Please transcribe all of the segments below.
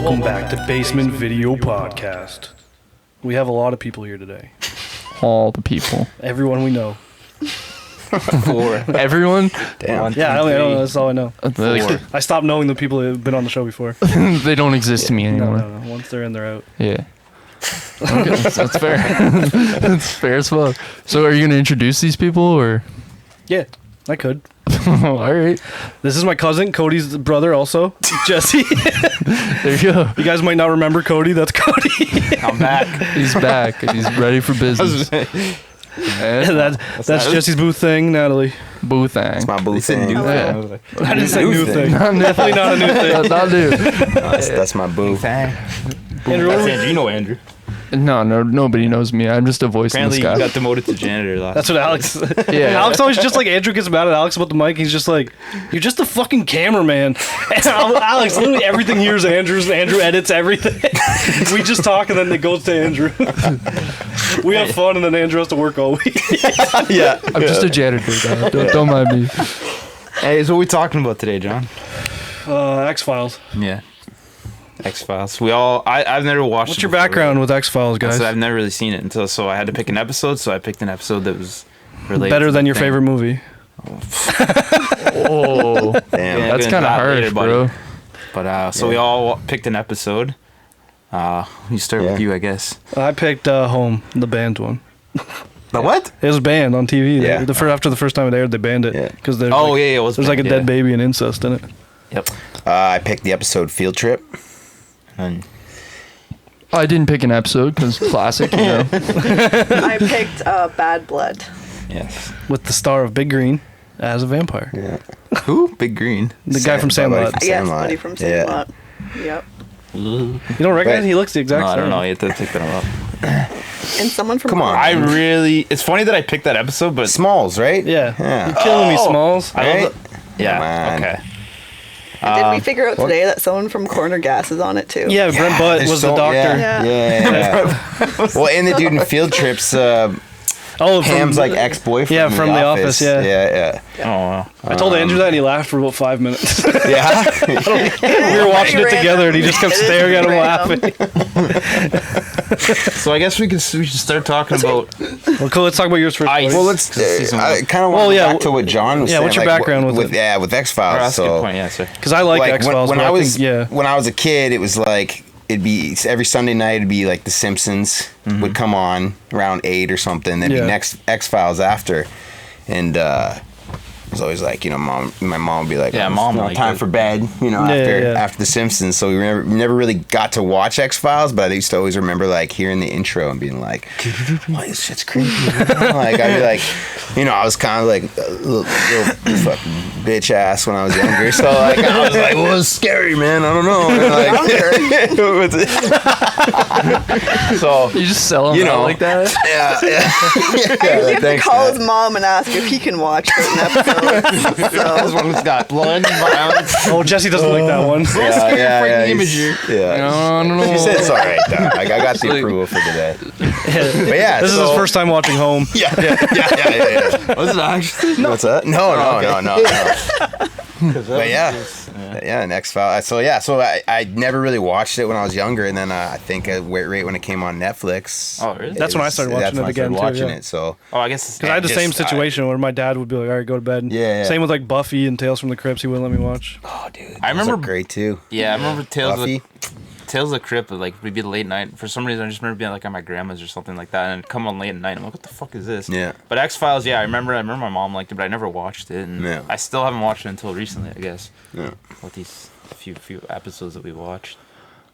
Welcome back to Basement Video Podcast. We have a lot of people here today. All the people. Everyone we know. Four. Everyone? Damn. Yeah, I know. That's all I know. Four. I stopped knowing the people that have been on the show before. They don't exist to me anymore. No. Once they're in, they're out. Yeah. Okay, that's fair. That's fair as well. So are you going to introduce these people or? Yeah, I could. All right. This is my cousin, Cody's brother also, Jesse. There you go. You guys might not remember Cody. That's Cody. I'm back. He's back. He's ready for business. And that's Jesse's boo thing, Natalie. boo thing. It's my boo thing. I didn't say new thing. Definitely not a new thing. Not new. That's my boo thing. Andrew, That's Andrew. You know Andrew. No, nobody knows me. I'm just a voice Apparently, in the you sky. got demoted to janitor last. That's what Alex. Yeah. Alex always just like Andrew gets mad at Alex about the mic. He's just like, "You're just a fucking cameraman." And Alex, literally everything here is Andrew's. And Andrew edits everything. We just talk and then it goes to Andrew. We have fun and then Andrew has to work all week. Yeah. I'm just a janitor, guy. Don't mind me. Hey, so what are we talking about today, John? X-Files. Yeah. X-Files. I've never watched What's it your before. background with X-Files, guys? So I've never really seen it so I had to pick an episode, so I picked an episode that was related Better to than the your thing. favorite movie. Oh, Damn. Yeah. that's Get kind into of that harsh, later, buddy. bro. But so we all picked an episode. You start with you, I guess. I picked Home, the banned one. The what? It was banned on TV. Yeah. After the first time it aired, they banned it. Yeah. Because there's It was. there's like a banned, dead baby and incest in it. Yep. I picked the episode Field Trip. And I didn't pick an episode because classic, you know. I picked Bad Blood. Yes. With the star of Big Green as a vampire. yeah. Who? Big Green. The guy from Sandlot. Yes, Buddy from Sandlot. Yep. You don't recognize? He looks the exact No, same. I don't know. You have to pick that up. And someone from Come on. It's funny that I picked that episode, but Smalls, right? Yeah. Yeah. You're killing me, Smalls. I Right? love it. Yeah. Come on. Okay. Did we figure out today that someone from Corner Gas is on it too? Yeah, Brent Butt There's was so- the doctor. Yeah. Well, and the dude in Field Trips, Oh, Pam's like ex-boyfriend. Yeah, in from The Office, yeah. Yeah, Oh, wow. I told Andrew that and he laughed for about 5 minutes. yeah. We were watching it together and he just kept It is staring at him random. laughing. So I guess we should start talking about Well, cool. Let's talk about yours first. Ice. Well, let's. Season I one. kind of want Well, to yeah, go back to what John was saying. what's your background with it? with X Oh, Files? that's a good point. Yeah, sir. Because I like Like X-Files, when but I I was think, when I was a kid, it was like it'd be every Sunday night. It'd be like The Simpsons would come on around 8 or something. Then Yeah. be next X Files after, and it was always like, my mom would be like, Yeah, "Oh, mom it's liked time it. for bed," after The Simpsons. So we never really got to watch X Files, but I used to always remember like hearing the intro and being like, "Why this shit's creepy?" Like I'd be like, I was kind of like a little fucking bitch ass when I was younger. So like I was like, "Well, it's scary, man. I don't know." And, like, so You just sell them out like that? yeah. I have to Thanks, call man. his mom and ask if he can watch certain episodes. This So one's got blood, violence. oh, Jesse doesn't like that one. Yeah. I don't know. She said it's all right, though. Like, I got the approval for today. But yeah, This is his first time watching Home. Yeah. Was it actually? What's that? No. But yeah, an X-File. So I never really watched it when I was younger, and then I think right when it came on Netflix. Oh, really? That's when I started watching it again, too, watching yeah. it. So Oh, I guess. Because I had the same just- situation where my dad would be like, all right, go to bed. Yeah. Same with like Buffy and Tales from the Crypt. He wouldn't let me watch. oh, dude, I those remember- are great too. Yeah, I remember Buffy. Tales of the Crypt, but like would be the late night. For some reason, I just remember being like at my grandma's or something like that, and it'd come on late at night. I'm like, what the fuck is this? Yeah. But X Files, I remember my mom liked it, but I never watched it, and Yeah. I still haven't watched it until recently, I guess. Yeah. With these few episodes that we watched.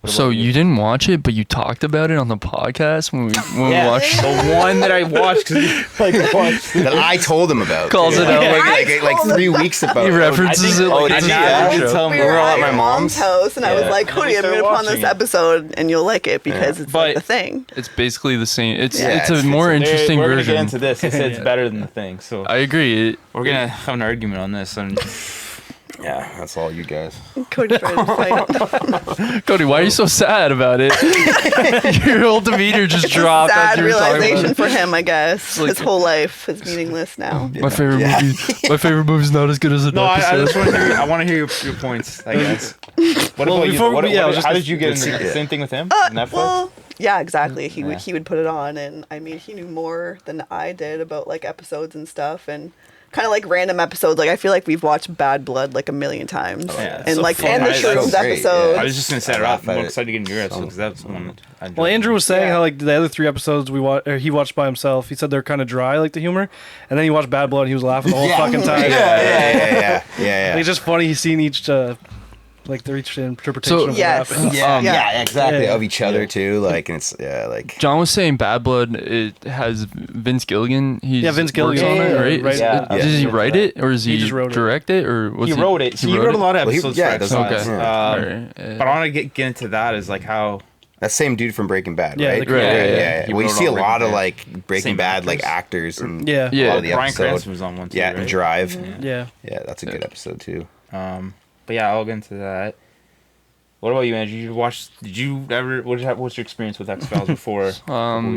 What So about you didn't watch it, but you talked about it on the podcast when we watched. the one that I watched? That I told him about. Calls too. it out like 3 weeks about. He references it like it's a I TV did show. tell we him were we're all at at my your mom's house, and I was like, Cody, I'm started gonna put on this watching it. episode, and you'll like it because it's like But- the thing. It's basically the same. It's Yeah, it's a it's- more interesting We're gonna version. get into this. He said it's better than the thing, so I agree. we're gonna have an argument on this. And Yeah, that's all you guys. Cody tried to fight. Cody, why are you so sad about it? Your whole demeanor just dropped. Sad as you were talking about realization it. for him, I guess. Like- His whole life is meaningless now. My favorite movie. My favorite movie's not as good as an No, I episode. just want to hear. I want to hear your points. I guess. What Well, about you? before What, we- yeah, I was just how gonna- did you get into let's see. the same thing with him? Netflix. Well, yeah, exactly. He Yeah. would put it on, and I mean, he knew more than I did about like episodes and stuff, and kind of like random episodes. Like I feel like we've watched Bad Blood like a million times, yeah, it's and so like fun. and the That's Shrooms so great, episode. yeah. I was just gonna set it I up. laugh at I'm it. excited to get into your episode because that's one. I enjoyed. Well, Andrew was saying Yeah. how like the other 3 episodes he watched by himself. He said they're kind of dry, like the humor, and then he watched Bad Blood. And he was laughing the whole fucking time. Yeah. It's just funny. He's seen each like their each interpretation So- of what Yes. happened. Yeah. Exactly. Yeah. Of each other too, like, and it's like. John was saying Bad Blood. It has Vince Gilligan. He's Yeah, Vince Gilligan works on it, yeah, right? right. Yeah. Did he write it, or does He he, just wrote it. direct it, or was He wrote it. So he wrote a lot of Well, he- episodes. yeah, for it doesn't- X-Files. Okay. Yeah. But I want to get into that. Is like how. That same dude from Breaking Bad, Yeah, right? the creator. Right, yeah. He Well, you wrote see a all lot of Breaking like Breaking Same Bad like actors? actors and Yeah. Yeah. a lot of the Bryan episode. Cranston was on one too. Yeah, right? and Drive. Yeah. Yeah, that's a good episode too. But yeah, I'll get into that. What about you, Andrew? Did you ever? What's your experience with X Files before?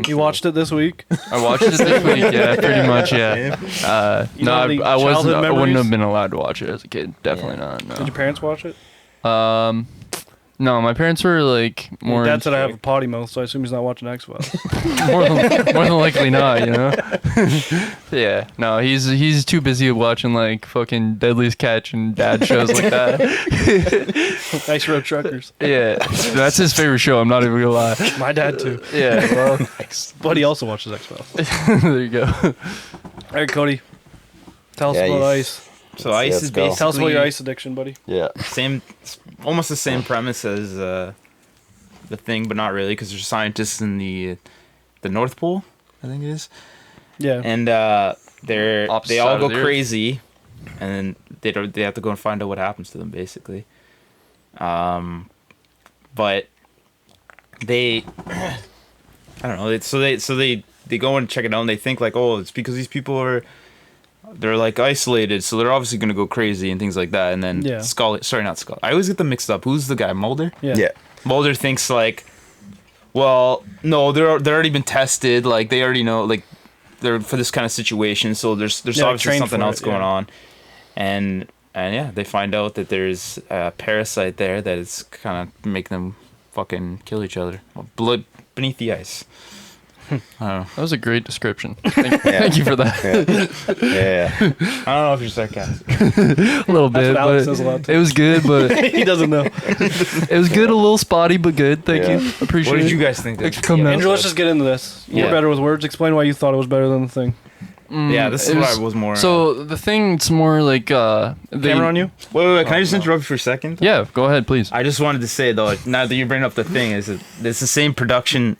You watched it this week. I watched it this week. Yeah, pretty much. Yeah. You No, know any I wasn't. childhood I wouldn't memories? have been allowed to watch it as a kid. Definitely not. Did No. your parents watch it? No, my parents were like more. Dad said I have a potty mouth, so I assume he's not watching X Files. more than likely not, you know. Yeah, no, he's too busy watching like fucking Deadliest Catch and dad shows like that. Nice Road Truckers. Yeah, that's his favorite show. I'm not even gonna lie. My dad too, Yeah, well, but he also watches X Files. there you go. All right, Cody, tell us Yeah, about you- ice. So Ice let's is go. basically Tell us about your ice addiction, buddy. Yeah. almost the same premise as the Thing, but not really, because there's scientists in the North Pole, I think it is, Yeah. and they all Opposite side go of the Earth. crazy, and then they have to go and find out what happens to them, basically. But they, I don't know. So they go and check it out, and they think like, oh, it's because these people they're like isolated, so they're obviously gonna go crazy and things like that. And then Yeah. Scully, sorry, not Scully. I always get them mixed up. Who's the guy? Mulder. Yeah. Mulder thinks like, well, no, they're already been tested. Like they already know, like they're for this kind of situation. So there's Yeah, obviously trained something for else it, going yeah. on, and yeah, they find out that there's a parasite there that is kind of making them fucking kill each other. Blood beneath the ice. I don't know. That was a great description. Thank you for that. Yeah. I don't know if you're sarcastic. A little That's bit, what Alex but says a lot, too. it was good. But He doesn't know. it was good. A little spotty, but good. Thank Yeah. you. Appreciate What it. did you guys think? Thanks for coming out. Andrew, let's just get into this. You're Yeah. better with words. Explain why you thought it was better than the Thing. Yeah, this is It what I was more. So the thing, it's more like they, Camera on you? wait. Can I just interrupt you for a second? Yeah, go ahead, please. I just wanted to say though, now that you bring up the Thing, is that it's the same production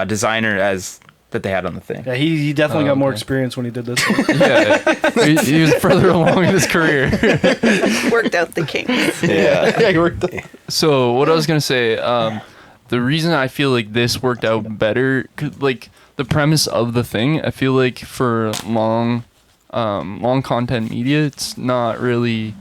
designer as that they had on the Thing. Yeah, he definitely Oh, got more okay. experience when he did this. Yeah, he was further along in his career. Worked out the kinks. Yeah. Yeah, he worked. So what I was gonna say, the reason I feel like this worked out better, like the premise of the Thing, I feel like for long content media, it's not really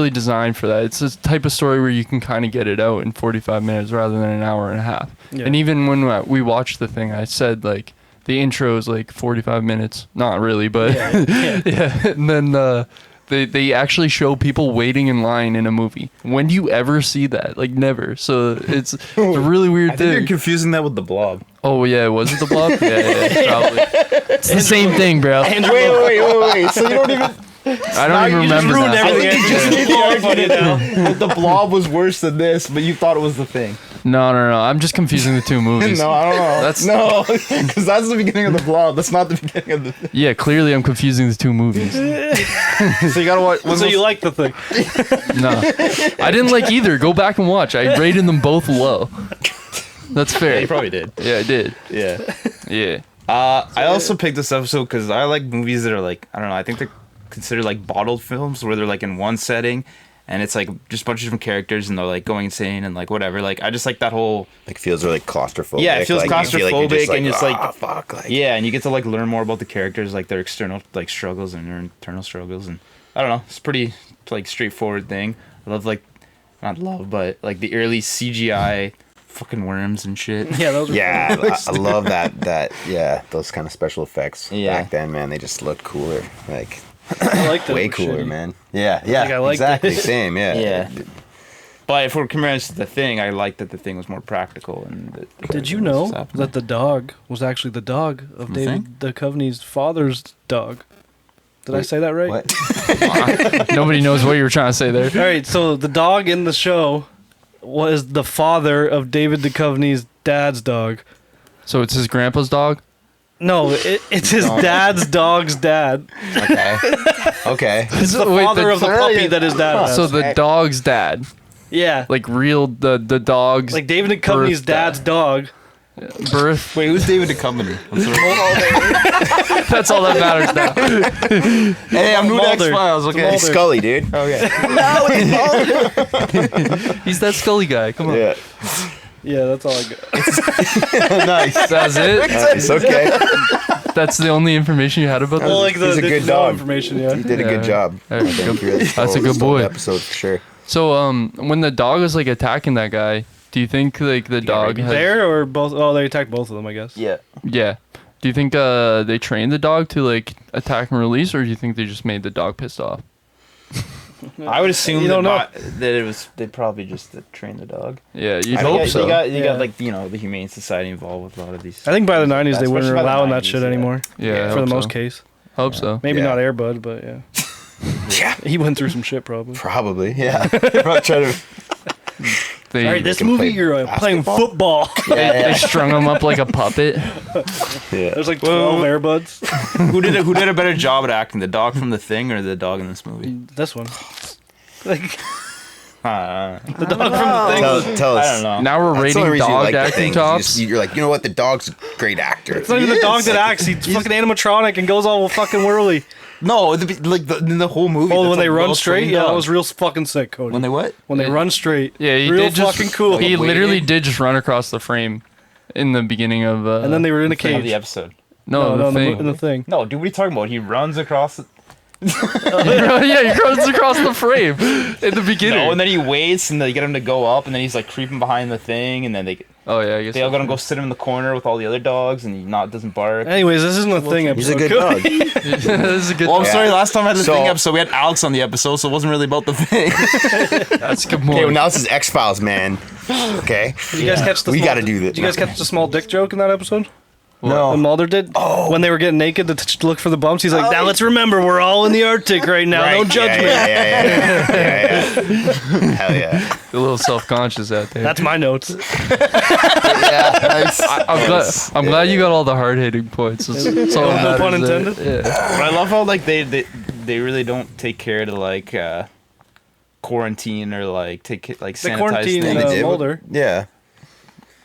designed for that. It's a type of story where you can kind of get it out in 45 minutes rather than an hour and a half. Yeah. And even when we watched the Thing, I said like the intro is like 45 minutes. Not really, but yeah. And then they actually show people waiting in line in a movie. When do you ever see that? Like never. So it's a really weird I think you're thing. confusing that with the Blob. Oh yeah, was it the Blob? Yeah, probably. It's the same thing, bro. Wait. So you don't even. I don't even remember ruined that. everything. That the Blob was worse than this, but you thought it was the Thing. No. I'm just confusing the two movies. No, I don't know. That's- no, because that's the beginning of the Blob. That's not the beginning of the Thing. Yeah, clearly I'm confusing the two movies. So you gotta watch. So you like the Thing? No, I didn't like either. Go back and watch. I rated them both low. That's fair. Yeah, you probably did. Yeah, I did. Yeah. Yeah. I also picked this episode because I like movies that are like, I don't know, I think they're considered like bottled films where they're like in one setting and it's like just a bunch of different characters, and they're like going insane and like whatever. Like I just like that whole Like feels really claustrophobic. Yeah, it feels like, you feel like you're claustrophobic, and it's like fuck. Like, yeah, and you get to like learn more about the characters, like their external like struggles and their internal struggles, and I don't know, it's pretty like straightforward thing. I love like not love, but like the early CGI fucking worms and shit. Yeah, those were yeah, I love that. Yeah, those kind of special effects back then, man. They just looked cooler. Like I like that. way cooler, man. Yeah, yeah, I liked exactly. it. Same, yeah. Yeah. But if we're comparing this to the thing, I like that the thing was more practical. And Did you know that the dog was actually the dog of The David Duchovny's father's dog? Did I say that right? What? Nobody knows what you were trying to say there. All right, so the dog in the show was the father of David Duchovny's dad's dog. So it's his grandpa's dog? No, it's his dad's dog's dad. Okay. Okay. It's the Wait, father of the puppy that his dad has. So the dog's dad, yeah, like real the dog's like David Duchovny's birth dad's dog. birth. Wait, who's David Duchovny? That's all that matters now. Hey, I'm new to Mulder. X-Files, It's okay? Mulder. Scully, dude. Okay. No, it's He's that Scully guy. Come on. Yeah. Yeah, that's all I got. Nice. That's it. Nice. Okay. That's the only information you had about Well, this. like He's a good no dog. information. Yeah, You did a good Yeah. job. All I right, think good- you really That's a good stole boy. the episode for sure. So when the dog was like attacking that guy, do you think like the dog had, there or both? Oh, they attacked both of them, I guess. Yeah. Yeah. Do you think they trained the dog to like attack and release, or do you think they just made the dog pissed off? I would assume You that, don't know. that it was they probably just trained the dog. Yeah, you'd I hope think so. You Yeah. got like the Humane Society involved with a lot of these. I think by the 90s they Especially weren't by the allowing that 90s, shit yeah. anymore. Yeah, I for the hope most so. case. Hope so. Maybe Yeah. not Air Bud, but yeah. Yeah. He went through some shit probably. Probably. Yeah. Probably try to. They, All right, this can movie play you're playing basketball? football. they strung him up like a puppet. Yeah. There's like 12 Air Buds. Who did a better job at acting, the dog from The Thing or the dog in this movie? This one. Like I the dog from the thing. Tell us. don't know. Now we're That's the only rating reason you dog like the acting thing. tops. You're like, you know what? The dog's a great actor. It's not even the dog that acts. He's fucking animatronic and goes all fucking whirly. No, the whole movie. Oh, that's when they like run well straight? trained Yeah, that dog. was real fucking sick, Cody. When they what? When they run straight. Yeah, he real did just, fucking cool. He Wait, literally wait. did just run across the frame in the beginning of. And then they were in a Of cage. the episode. no, no, the in thing. the thing. No, dude, what are you talking about? He runs across. Yeah, he runs across the frame in the beginning. No, and then he waits, and they get him to go up, and then he's like creeping behind the thing, and then they oh yeah, I guess. all gonna go sit him in the corner with all the other dogs, and he doesn't bark. Anyways, this isn't a thing He's episode. a good dog. this is a good. Well, I'm Yeah. sorry. Last time I had the So- Thing episode, we had Alex on the episode, so it wasn't really about the Thing. That's a good Okay, point. well, now this is X Files, man. Okay. Did you guys catch the We small- gotta do this. Did you guys catch the small dick joke in that episode? No. When Mulder did? Oh. When they were getting naked to look for the bumps, he's like, now let's remember, we're all in the Arctic right now. No Right, judgment. Yeah. Hell yeah. a little self-conscious out there. That's my notes. I'm glad you got all the hard-hitting points. That's all that No pun matters there. intended. Yeah. But I love how like they really don't take care to like quarantine or like like The sanitize quarantine They things. did. Mulder. Yeah.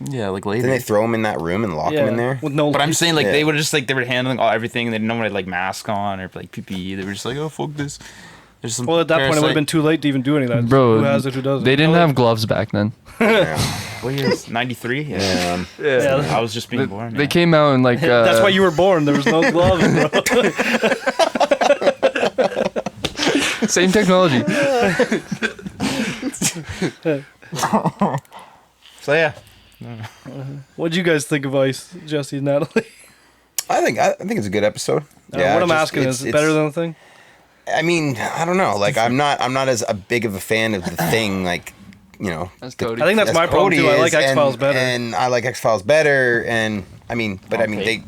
Yeah, like Didn't later. they throw him in that room and lock Yeah. him in there? With no But I'm saying like Yeah. they would just like they were handling everything, and they didn't know what to like mask on or like PPE. They were just like, oh fuck this. There's some Well, at that point, it would have been too late to even do any of that. Bro, who has it, who doesn't? They didn't have gloves back then. Yeah. What year is 93? Yeah. Yeah. Yeah. I was just being born. They yeah. came out and like. That's why you were born. There was no gloves, bro. Same technology. So yeah. What'd you guys think of Ice, Jesse and Natalie? I think it's a good episode. What I'm asking is it better than the thing? I mean, I don't know. Like, I'm not as a big of a fan of the Thing. Like, you know, That's Cody. I think that's as my problem Cody too. I is, like X Files and- better. and I like X Files better. And I mean, but I mean, Okay. they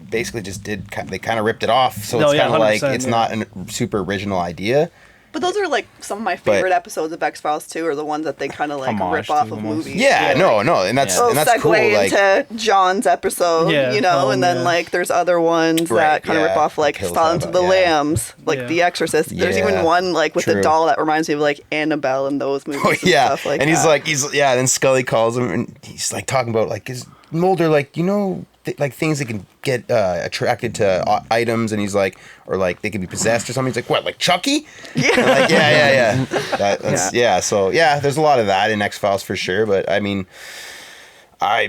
basically just they kind of ripped it off. So No, it's yeah, kind of like 100%, it's yeah. not a super original idea. But those are like some of my favorite episodes of X Files too, are the ones that they kind of like Homage rip off to of almost. movies. Yeah, like, no, and that's little and that's segue cool. Like, into John's episode, Yeah, you know, and then yeah. like there's other ones Right, that kind of yeah, rip off like Hills Silence Have of the a- yeah. Lambs, like Yeah. The Exorcist. There's even Yeah, one like with the true. doll that reminds me of like Annabelle in those movies. oh and yeah, stuff like and he's that. like then Scully calls him and he's like talking about like is Mulder like like things that can get attracted to items, and he's like, or like they can be possessed or something. He's like, what, like Chucky? Yeah. And like, yeah. That's, yeah. So yeah, there's a lot of that in X-Files for sure. But I mean, I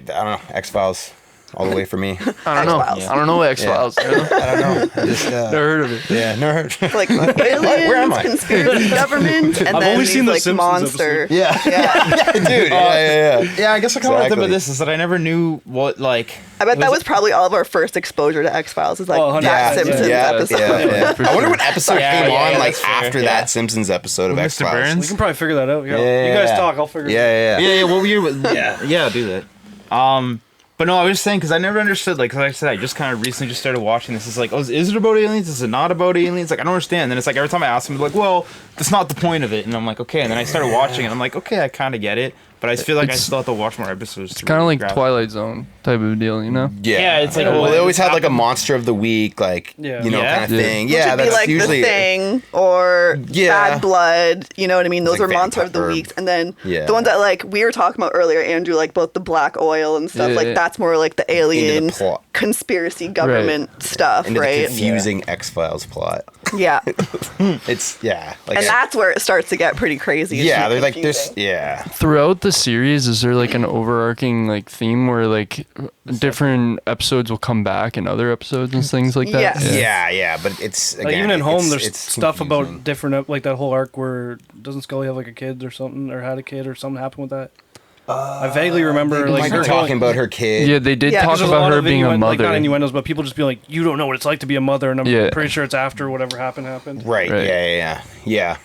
don't know, X-Files all the way for me. I don't know. X-Files. I don't know X-Files. I don't know. I just Never heard of it. yeah, never heard. Like Where am aliens, I? conspiracy, government, and I've then only these, seen the like Simpsons monster. Yeah, Yeah. dude. Yeah. Yeah, I guess I kind of like Exactly. about this is that I never knew what like. I bet that was probably all of our first exposure to X-Files. Is like Oh, 100%. that Simpsons episode. Yeah. For I wonder sure. what episode Yeah, came yeah, on yeah, like that's fair. after Yeah. that Simpsons episode of With Mr. X-Files. Burns? We can probably figure that out. Yeah. Yeah. You guys talk. I'll figure it out. Yeah. Yeah, what year was? Yeah, do that. But no, I was just saying because I never understood. Like, 'cause like I said, I just kind of recently just started watching this. It's like, oh, is it about aliens? Is it not about aliens? Like, I don't understand. And then it's like every time I ask them, they're like, well, that's not the point of it. And I'm like, okay. And then I started watching, and I'm like, okay, I kind of get it. But I feel like I It's- still have to watch more episodes. It's kind of like Twilight Zone type of deal, you know? Yeah, it's like, well, oh, they always this had like a happened. monster of the week, like Yeah. you know, Yeah. kind of Yeah. thing. Which Yeah, would be that's like usually The Thing or Yeah. Bad Blood. You know what I mean? Those Like are monster of the vampire- weeks. And then Yeah. the ones that like we were talking about earlier, Andrew, like about the black oil and stuff. Yeah, like yeah. that's more like the alien plot. conspiracy government stuff, into the right? confusing X-Files plot. Yeah. It's like And that's where it starts to get pretty crazy. It's yeah, pretty they're like this. confusing. Yeah, Throughout the series, is there like an overarching like theme where like different episodes will come back in other episodes and things like that? Yes. yeah, but it's again, Like even at home, there's it's stuff confusing. about different, like that whole arc where doesn't Scully have like a kid or something, or had a kid or something happened with that. I vaguely remember Like like her her talking about her kid. Yeah, they did Yeah, talk 'cause there's a about lot her of being a like not mother. innuendos, but people just be like, you don't know what it's like to be a mother, and I'm Yeah. pretty sure it's after whatever happened. Right. Right. Yeah.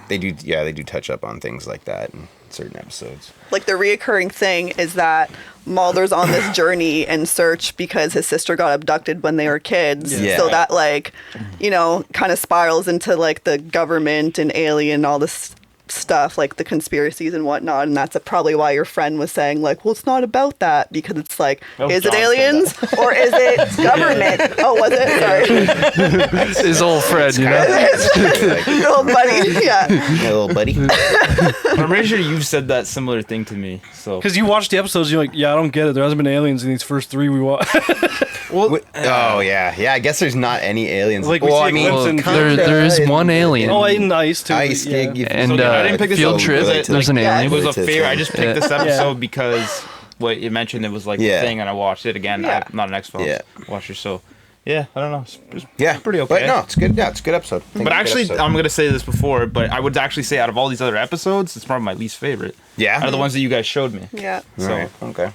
They do. Yeah, they do touch up on things like that in certain episodes. Like the reoccurring thing is that Mulder's on this journey and search because his sister got abducted when they were kids. Yeah. So that like, you know, kind of spirals into like the government and alien, all this stuff, like the conspiracies and whatnot. And that's probably why your friend was saying like, well, it's not about that because it's like, Oh, is it John said aliens or is it government? Oh, was it? Sorry. His old friend, you know? Little buddy. Yeah. Hey, little buddy. I'm pretty sure you've said that similar thing to me. So Because you watch the episodes, you're like, yeah, I don't get it. There hasn't been aliens in these first three we watched. well, Oh yeah. I guess there's not any aliens. Like, we see a glimpse in- There is one alien. Oh, in Ice too. Ice yeah. gig. And I didn't pick this field up trip, because there's an Yeah. it alien. was a favorite. I just picked Yeah. this episode because what you mentioned, it was like Yeah. the thing, and I watched it again. Yeah. I'm not an X-Files Yeah. watcher, so yeah, I don't know. It's Yeah, pretty okay. But no, it's good. Yeah, it's a good episode. I think But it's a good actually, episode. I'm gonna say this before, but I would actually say out of all these other episodes, it's probably my least favorite. yeah, Out of the ones that you guys showed me. Yeah. All right, okay.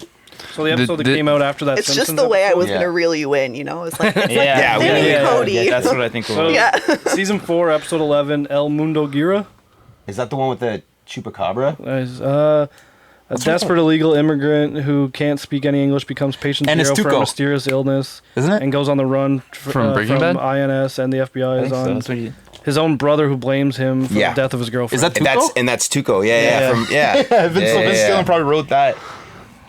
So the episode that The- came out after that. It's just Simpsons the way I episode? was Yeah. going to reel you in, you know? It's like, it's Yeah, like, yeah, hey, yeah, Cody. Yeah, that's what I think. So- Yeah. Season 4, episode 11, El Mundo Gira. Is that the one with the chupacabra? Is, a desperate illegal immigrant who can't speak any English becomes patient And zero it's for a Tuco. mysterious illness, Isn't it? and goes on the run From Breaking Bad? INS, and the FBI is on That's what you... his own brother who blames him for Yeah. the death of his girlfriend. Is that And Tuco? that's Tuco. Yeah. Yeah. From yeah. Vince Gilligan probably wrote that.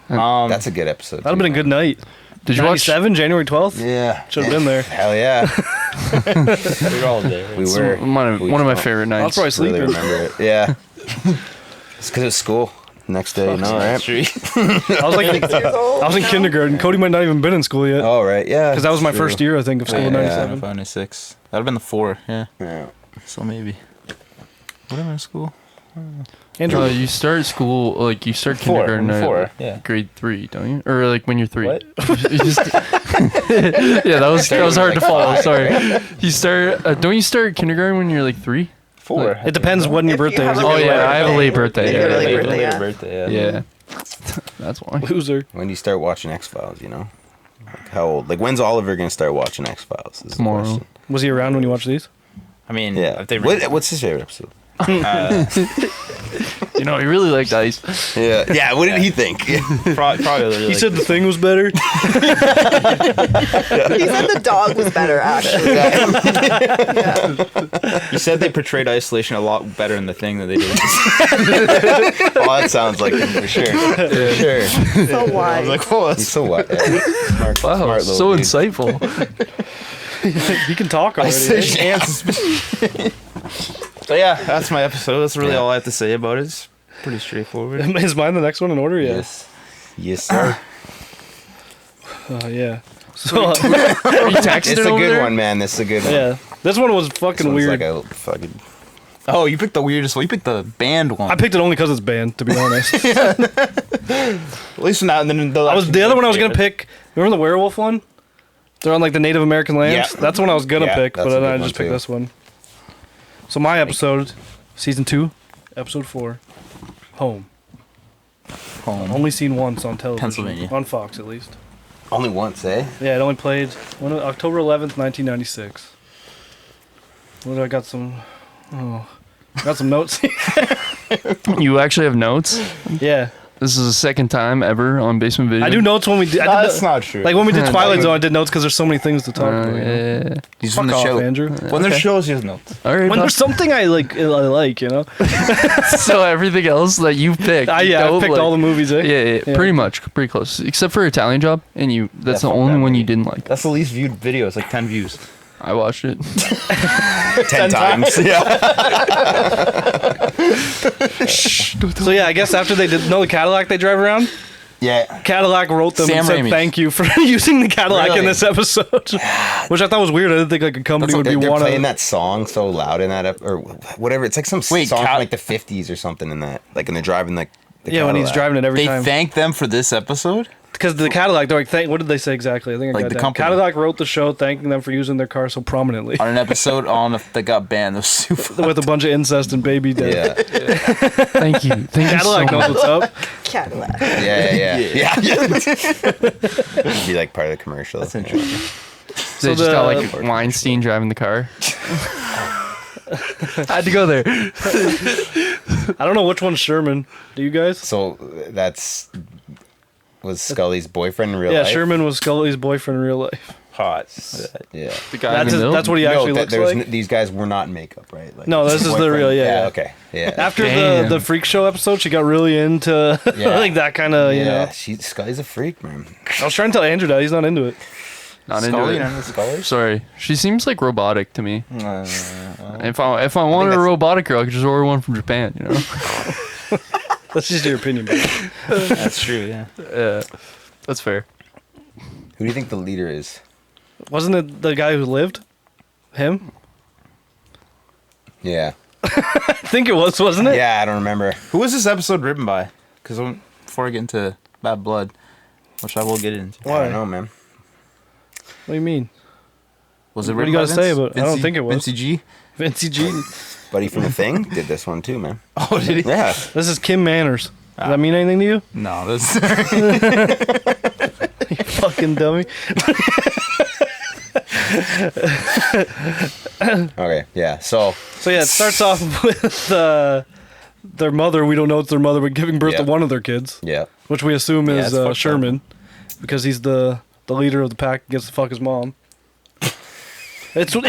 That's a good episode. That'd have been a good night. Did you watch? 97, January 12th? Yeah. Should have been there. Hell yeah. We were all there. We were. One of my favorite I'll nights. probably sleep Really in. remember it. Yeah. It's because it's school. Next day, no, right? That's true. I was like, Years old, I was in you know? kindergarten. Cody might not even been in school yet. Oh, right. Yeah. Because that was my true. first year, I think, of school in Yeah. 97. 5 and 6. That'd have been the 4. Yeah. Yeah. So maybe. What am I in school? Andrew, You start school, like you start 4, kindergarten at 4, yeah. grade 3, don't you? Or like when you're 3. What? You just- yeah, that was hard to follow. Sorry. You start. Don't you start kindergarten when you're like 3? 4. it depends when your If you birthday have is. a Oh late yeah, I have a late birthday. Yeah, Yeah, late yeah, birthday, yeah. birthday, yeah. That's why. Loser. When do you start watching X Files? You know, like how old? Like when's Oliver gonna start watching X Files? Tomorrow. Was he around when you watched these? I mean, Yeah. if they What's his favorite episode? You know, he really liked ice. Yeah. Yeah. What did he think? probably He said the thing was better. He said the dog was better, actually. You said they portrayed isolation a lot better in the thing than they did. Oh, that sounds like him for sure. For sure. So why? oh, He's so what? Yeah. Smart, Wow, smart so little dude. insightful. He can talk already. So yeah, that's my episode. That's really all I have to say about it. It's pretty straightforward. Is mine the next one in order? Yeah. Yes. Yes, sir. Yeah. So You texted It's it a over good there? one, man. This is a good one. yeah, this one was This fucking one's weird. like a fucking. Oh, you picked the weirdest one. You picked the band one. I picked it only because it's banned, to be honest. At least now and then. The other one I was gonna pick. Remember the werewolf one? They're on like the Native American lands. Yeah. That's the one I was gonna Yeah, pick, that's but a then good I one, just picked too. this one. So my episode, season 2, episode 4, home. Home. Only seen once on television, Pennsylvania. on Fox at least. Only once, eh? Yeah, it only played October 11th, 1996. What do I got some? Oh, got some notes. You actually have notes? Yeah, This is the second time ever on Basement Vision. I do notes when we did. That's not true. Like when we did Yeah, Twilight that Zone, I did notes because there's so many things to talk about. You know? Yeah. He's Fuck from the off, show. Andrew. When there's shows, he has notes. All right. When there's something I like, you know. So everything else that you picked. I picked all the movies. Eh? Yeah, pretty much, pretty close, except for Italian Job, and that's the fuck only that one movie. you didn't like. That's the least viewed video. It's like 10 views. I watched it. 10 times. Yeah. So yeah, I guess after they did the Cadillac they drive around, Yeah. Cadillac wrote them Sam and said Raimi's. thank you for using the Cadillac in Really? this episode, which I thought was weird. I didn't think like a company would be They're one playing of. that song so loud in that, or whatever. It's like some Wait, song from like the 50s or something in that. Like, and they're driving like. The Yeah, when he's Cadillac. driving it every They time. thanked them for this episode? Because the Cadillac, they're like, what did they say exactly? I think I Like got the that. company. Cadillac wrote the show thanking them for using their car so prominently, On an episode that got banned. That was super. with a bunch of incest and baby death. Yeah. Thank you. Thank you so Cadillac knows much. what's up. Cadillac. Yeah. It'd be like part of the commercial. That's interesting. They So just got the- like Weinstein driving the car. Had to go there. I don't know which one's Sherman. Do you guys? So was Scully's boyfriend in real Yeah, life? Sherman was Scully's boyfriend in real life. Hot. Yeah. The guy in the middle. That's what he actually looks like. These guys were not in makeup, right? Like, No, this is the boyfriend- real- yeah. Okay. Yeah. After Damn. the freak show episode, she got really into Yeah. like that kind of, you know. Scully's a freak, man. I was trying to tell Andrew that he's not into it. Not into Scully it. and Scully? Sorry, she seems like robotic to me. If I wanted a that's- robotic girl, I could just order one from Japan. You know. That's just your opinion. Man. That's true, yeah. Yeah, that's fair. Who do you think the leader is? Wasn't it the guy who lived? Him? Yeah. I think it was, wasn't it? Yeah, I don't remember. Who was this episode written by? Because before I get into Bad Blood, which I will get into. I Why? don't know, man. What do you mean? Was it What do written you by gotta say Vince? about it? I don't Vincey- think it was. Vincey G? Vincey G. Buddy from The Thing did this one too, man. Oh, did he? Yeah. This is Kim Manners. Does that mean anything to you? No, that's... You fucking dummy. Okay. Yeah. So So yeah, it starts off with their mother. We don't know it's their mother, but giving birth Yeah. to one of their kids, yeah. which we assume Yeah, is it's fucked up. Sherman, because he's the leader of the pack. Gets to fuck his mom. It's an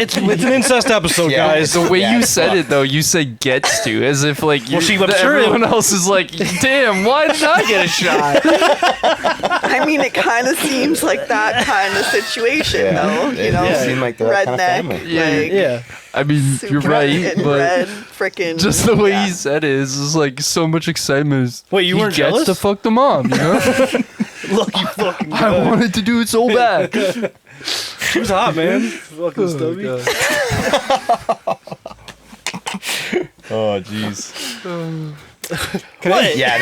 incest episode, Yeah. guys. The way Yeah, you it's said fucked. it though, you said gets to, as if like Well, I'm sure everyone else is like, damn, why did I get a shot? I mean, it kind of seems like that kind of situation, Yeah. though. It You know, did seem like the right redneck, kind of family. Yeah, like, Yeah. I mean, super you're right, in but red, frickin' just the way yeah. he said it is like so much excitement. Wait, you he weren't gets jealous? to fuck the mom, you know? Look, you fucking. I wanted to do it so bad. She was hot, man. Fucking stubby. Oh, jeez. What? Yeah,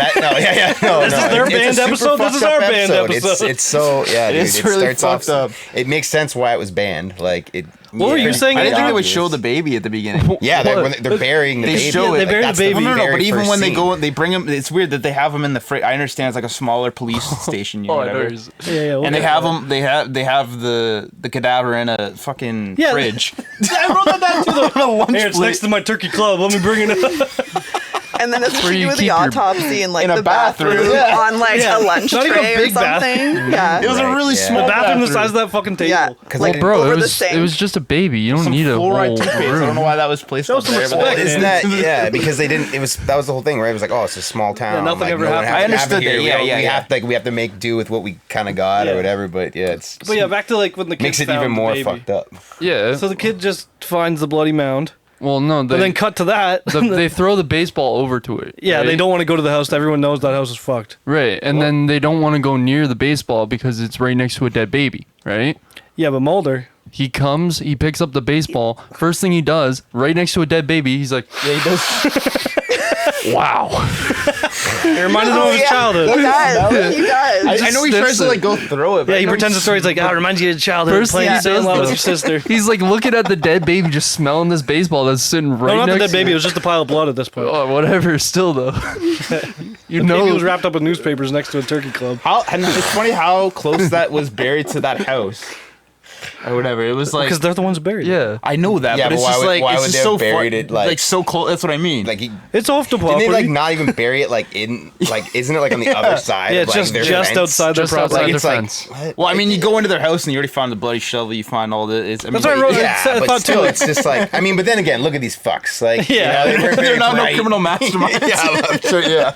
no, This is their it's a band super episode? This is fucked our up band episode. It's so, yeah, dude. It's It really starts fucked off. up. It makes sense why it was banned. Like, it. What were you saying, I didn't think they would obvious. show the baby at the beginning. Yeah, when they're burying the They baby. show it. They bury the that's baby. No, very but even first when they scene. go, they bring him. It's weird that they have him in the fridge. I understand it's like a smaller police station, you know, Oh, I know. whatever. he's- Yeah. And they have him. They have the cadaver in a fucking Yeah. fridge. I wrote that down too. Though. Here, it's plate. next to my turkey club. Let me bring it up. And then it's where to you do with keep the your- autopsy in like in a the bathroom, bathroom. on like Yeah. a lunch Not even a tray or big something. Yeah. It was a Right, really yeah. small The bathroom the bathroom. size of that fucking table. Yeah. 'Cause Like they- Bro, over it the was sink. just a baby. You don't Some need a whole fluoride toothpaste. I don't know room. why that was placed Show up some there. respect, But man. Isn't that because they didn't? That was the whole thing, right? It was like, oh, it's a small town. Yeah, nothing like, ever no one happened. has I to have understood it here. that, We yeah, have we have to make do with what we kind of got Yeah. or whatever. But yeah, it's But yeah, back to like when the kid makes it found even the more baby. fucked up. Yeah. So the kid just finds the bloody mound, Well, no, But then cut to that. they throw the baseball over to it. Yeah, right? they don't want to go to the house. Everyone knows that house is fucked. Right, and then they don't want to go near the baseball because it's right next to a dead baby, right? Yeah, but Mulder. He comes, he picks up the baseball. First thing he does, right next to a dead baby, he's like, Yeah, he does. wow. It reminded him of his childhood. He does. He does. I know he tries to like go throw it. But Yeah, I he know pretends the story's like, it reminds you of childhood. First Playing thing he stay in does, love with though. your sister. He's like looking at the dead baby, just smelling this baseball that's sitting right No, not the next dead baby. It was just a pile of blood at this point. Oh, whatever, still though. You The know, baby was wrapped up in newspapers next to a turkey club. and it's funny how close that was buried to that house, or whatever. It was like Because they're the ones buried. yeah. I know that, Yeah, but but it's why just would- like why it's would just they so have buried it, like so cold. That's what I mean. Like he. It's off the Didn't they property. like not even bury it like in like isn't it like on the other side? Yeah, of, it's like, just their just fence? outside their Just property. outside Like the it's like fence. what? well, I mean, you go into their house and you already found the bloody shovel. You find all the. It's, I mean, That's what I wrote. Yeah, I but thought still, too. it's just like I mean, but then again, look at these fucks. Like, Yeah. you know, they weren't They're very not bright. no criminal masterminds. Yeah, I'm sure. Yeah,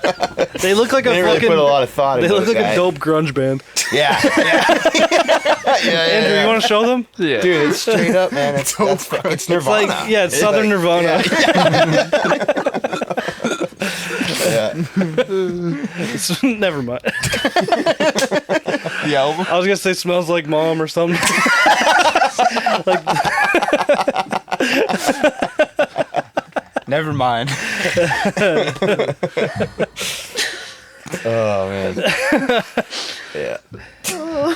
They look like they a didn't really fucking. put a lot of thought. They into look like this a guy. dope grunge band. Yeah, yeah, Andrew, you want to show them? Yeah. dude, it's straight up, man. It's fucking It's Nirvana. like yeah, it's Southern Nirvana. It's- never mind. The album. I was gonna say smells like mom or something. Never mind. Oh man.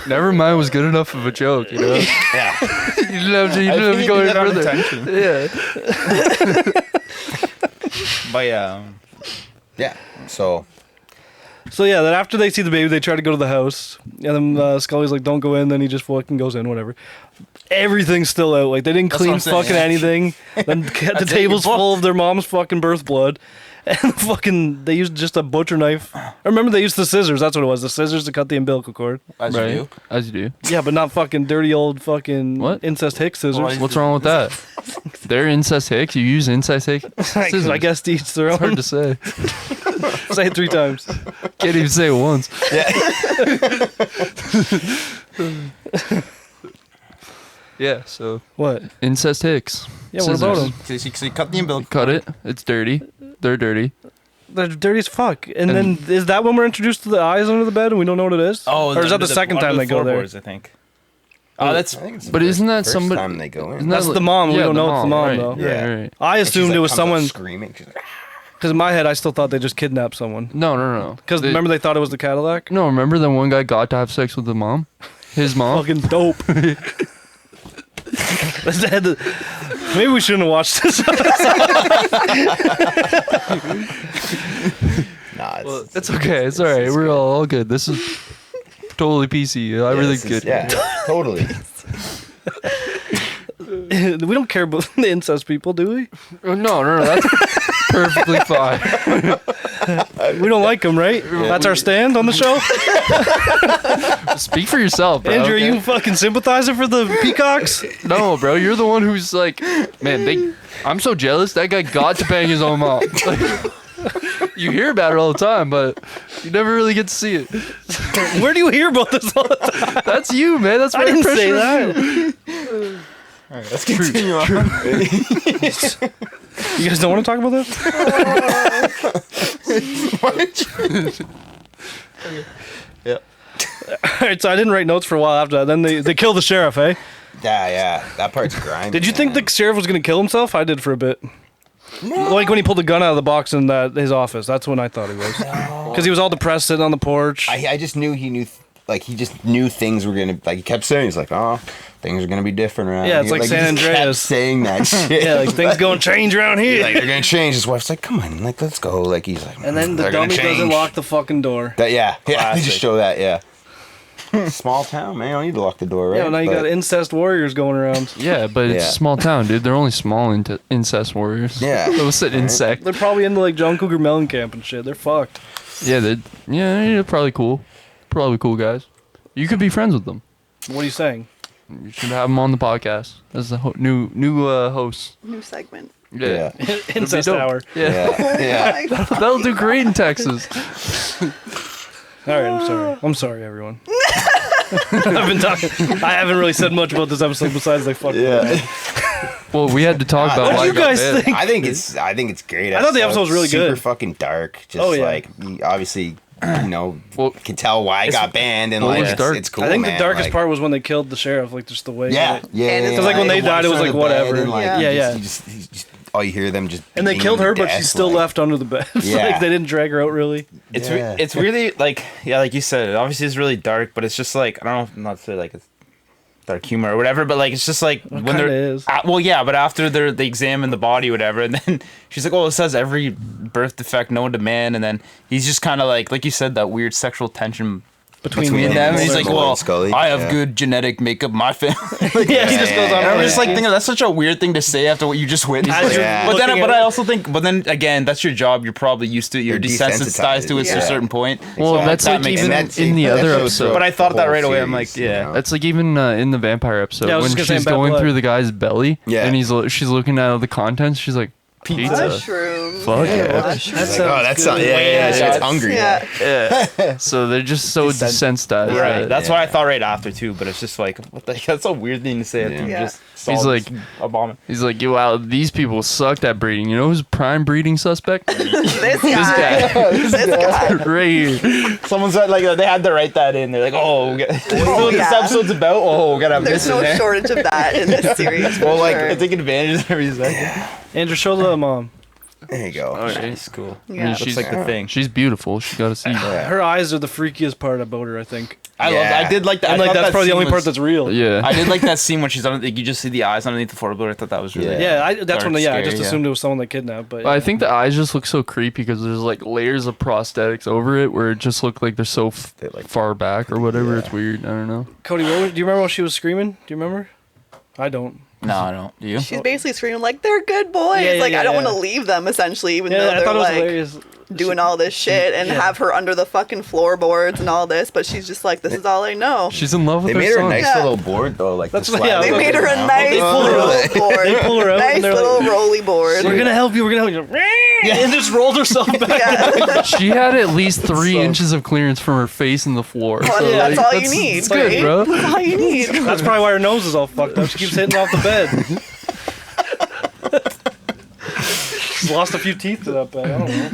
Never mind was good enough of a joke, you know? Yeah. You didn't have to, you didn't have to go any further. Yeah. But yeah. Yeah. So So yeah, then after they see the baby, they try to go to the house, and then Scully's like, "Don't go in." Then he just fucking goes in, whatever. Everything's still out. Like they didn't That's clean what I'm saying, fucking yeah. anything. Then the it, table's you're full of their mom's fucking birth blood, and fucking they used just a butcher knife. I remember they used the scissors. That's what it was. The scissors to cut the umbilical cord. As you do. As you do. Yeah, but not fucking dirty old fucking What? incest hick scissors. Well, What's wrong with that? They're incest hicks. You use incest hick scissors. I guess to each their It's hard own. to say. Say it 3 times. Can't even say it once. Yeah, so What? incest hicks. Yeah, what about them? So you cut the umbilical. Cut it. It's dirty. They're dirty. They're dirty as fuck. And then is that when we're introduced to the eyes under the bed and we don't know what it is? or is that the second time they go there? I think. Oh, that's. I think it's the But isn't that first somebody- time they go in? Isn't that That's the mom. We don't know it's the mom, right, though. Right, Yeah. right. I And she's, assumed like, it was comes up someone screaming. She's like, because in my head I still thought they just kidnapped someone. No. Because remember they thought it was the Cadillac. No, remember that one guy got to have sex with the mom? His mom? Fucking dope. Maybe we shouldn't have watched this. nah, it's, It's okay. It's all right. We're all good. This is totally PC. I really this is- good. Yeah, totally. We don't care about the incest people, do we? No. That's perfectly fine. We don't like them, right? That's our stand on the show. Speak for yourself, bro. Andrew, are you fucking sympathizer for the peacocks? No, bro. You're the one who's like, man, I'm so jealous. That guy got to bang his own mom. Like, you hear about it all the time, but you never really get to see it. Where do you hear about this all the time? That's you, man. That's my I didn't say impression of that. All right, let's continue on. You guys don't want to talk about this? Yeah. All right, so I didn't write notes for a while after that. Then they kill the sheriff, eh? Yeah. That part's grinding. Did you think man. the sheriff was going to kill himself? I did for a bit. Like when he pulled the gun out of the box in his office. That's when I thought he was. Because he was all depressed sitting on the porch. I just knew he knew. Like he just knew things were gonna. Like he kept saying, he's like, "Oh, things are gonna be different around." Yeah, it's here." like he San just kept Andreas. saying that shit. Yeah, like things going to change around here. Like they're gonna change. His wife's like, "Come on, like let's go." Like he's like, And then the "They're gonna dummy doesn't change." lock the fucking door. That yeah. They Classic. just show that Small town, man. You don't need to lock the door, right? Yeah, well, now you got But- incest warriors going around. Yeah, but it's Yeah. a small town, dude. They're only small incest warriors. Yeah. Those said insect. They're probably into like John Cougar Mellencamp and shit. They're fucked. Yeah, they're probably cool. Probably cool guys. You could be friends with them. What are you saying? You should have them on the podcast as the new host. New segment. Yeah. Incest dope. hour. Yeah. Yeah. Oh my God. That'll do great in Texas. All right, I'm sorry. I'm sorry, everyone. I've been talking. I haven't really said much about this episode besides like fuck. Yeah. Well, we had to talk about What why do you it got guys banned. think? I think it's great. I thought the episode was really super good. fucking dark. Just Oh, yeah. like you obviously, Well, can tell why it got banned and What like was dark? it's cool. I think man. the darkest like, part was when they killed the sheriff, like just the way. Yeah, yeah. And it's Because, like, when they died, it was like, whatever. Yeah. You just all you hear them just. And they beating killed them to her, but death, she's still like- left under the bed. Yeah. Like they didn't drag her out really. It's really like like you said, obviously it's really dark, but it's just like I don't know, not to say like it's dark humor or whatever, but like it's just like when kinda they're is. well, yeah, but after they examine the body, whatever, and then she's like, "Oh, it says every birth defect known to man," and then he's just kind of like you said, that weird sexual tension between him them. and And he's like, Mulder and "Well, Scully. I have Yeah. good genetic makeup, my family." Yeah, he just goes on. And I'm a just like rant. thinking that's such a weird thing to say after what you just witnessed. As you're Yeah. But then, looking but at I it. also think, but then again, that's your job. You're probably used to it. You're You're desensitized to it to a Yeah. certain point. Well, So, that's that like makes even sense. in the That other shows episode. throughout But I thought the that whole right away. I'm series, like, yeah. That's like even in the vampire episode Yeah, I was when just gonna she's say Bad going Blood. through the guy's belly, Yeah. and she's looking at the contents. She's like, pizza. Mushrooms. Fuck yeah. Mushrooms. Like, oh, that's something. Yeah, Yeah, she's that's- hungry. Yeah. So they're just so desensitized. Right. that- That's what I thought right after too. But it's just like, what the? That's a weird thing to say. After you Yeah. just saw He's this like- abomination. He's like, wow, these people sucked at breeding. You know who's prime breeding suspect? This guy. This guy. Right here. Someone's like, they had to write that in. They're like, oh, this yeah. episode's about. Oh, we gotta have There's this in no there. shortage of that in this series. Well, for like sure. taking advantage of every second. Andrew, show the mom. There you go. It's cool. Yeah. That's That's like the thing. She's beautiful. She got to see. Her eyes are the freakiest part about her, I think. Yeah. I did like that. And I like thought that's that probably the scene only part was- that's real. Yeah. I did like that scene when she's on. Like, you just see the eyes underneath the floorboard. I thought that was really. Yeah, that's when. Yeah, I just scary, assumed it was someone that kidnapped. But But I think the eyes just look so creepy because there's like layers of prosthetics over it where it just look like they're so They, like- far back or whatever. Yeah. It's weird. I don't know. Cody, do you remember when she was screaming? Do you remember? I don't. No, I don't. Do you? She's basically screaming like they're good boys. Yeah, yeah, like I don't yeah. want to leave them essentially, even Yeah, though I they're thought it was like hilarious. doing all this shit and have her under the fucking floorboards and all this. But she's just like, this is all I know. She's in love with They her made her a son. nice Yeah. little board though. Like That's the what- slide yeah, They goes made her a around. nice pull her out. little board. They pull her out Nice and they're little like, rolly board. "We're gonna help you. We're gonna help you." And just rolled herself back. Yeah. She had at least 3 inches of clearance from her face and the floor. Well, So, yeah, that's all you that's need, It's good, right? bro. That's all you need. That's probably why her nose is all fucked up. She keeps hitting off the bed. She's lost a few teeth to that bed. I don't know.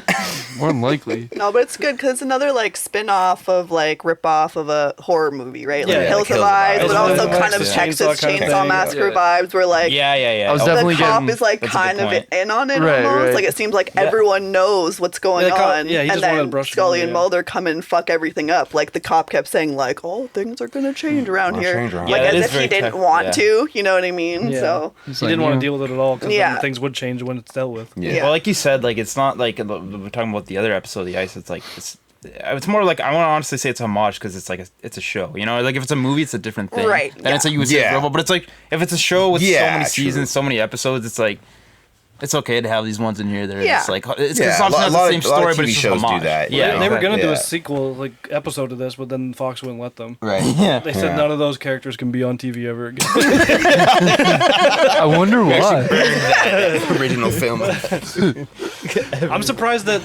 More than likely. No, but it's good because it's another like spin-off of like rip-off of a horror movie, right? Like Yeah, Hills like of Hills of Eyes, Eyes. but Hills of also Eyes, kind of yeah. Texas Chainsaw kind of Chainsaw thing. Massacre Yeah. vibes where like Yeah. I was the definitely cop getting. is like That's a good kind of point. in on it Right, almost. right. Like it seems like everyone knows what's going Yeah, the cop- on. yeah, he and just wanted to then brush it Scully over, and yeah. Mulder come and fuck everything up. Like the cop kept saying like, "Oh, things are gonna change around Gonna here," change around like here. Yeah, that as is if he very didn't tech- want yeah. to. You know what I mean? Yeah. So He's He like, didn't want you to deal with it at all because Yeah. things would change when it's dealt with. Yeah. Yeah. Well, like you said, like it's not like we're talking about the other episode of The Ice. It's like it's more like I want to honestly say it's a homage because it's like it's a show. You know, like if it's a movie, it's a different thing. Right, Then yeah. it's like you would say Yeah. it's robot, but it's like if it's a show with so Yeah, many true. seasons, so many episodes, it's like. It's okay to have these ones in here that are Yeah. just like it's, Yeah, it's a obviously lot- not the same a lot of story, but TV it's just shows do homage. that, you Yeah, know? They were gonna do Yeah. a sequel like episode of this, but then Fox wouldn't let them. Right. Yeah. They said Yeah. none of those characters can be on TV ever again. I wonder why. Original film. I'm surprised that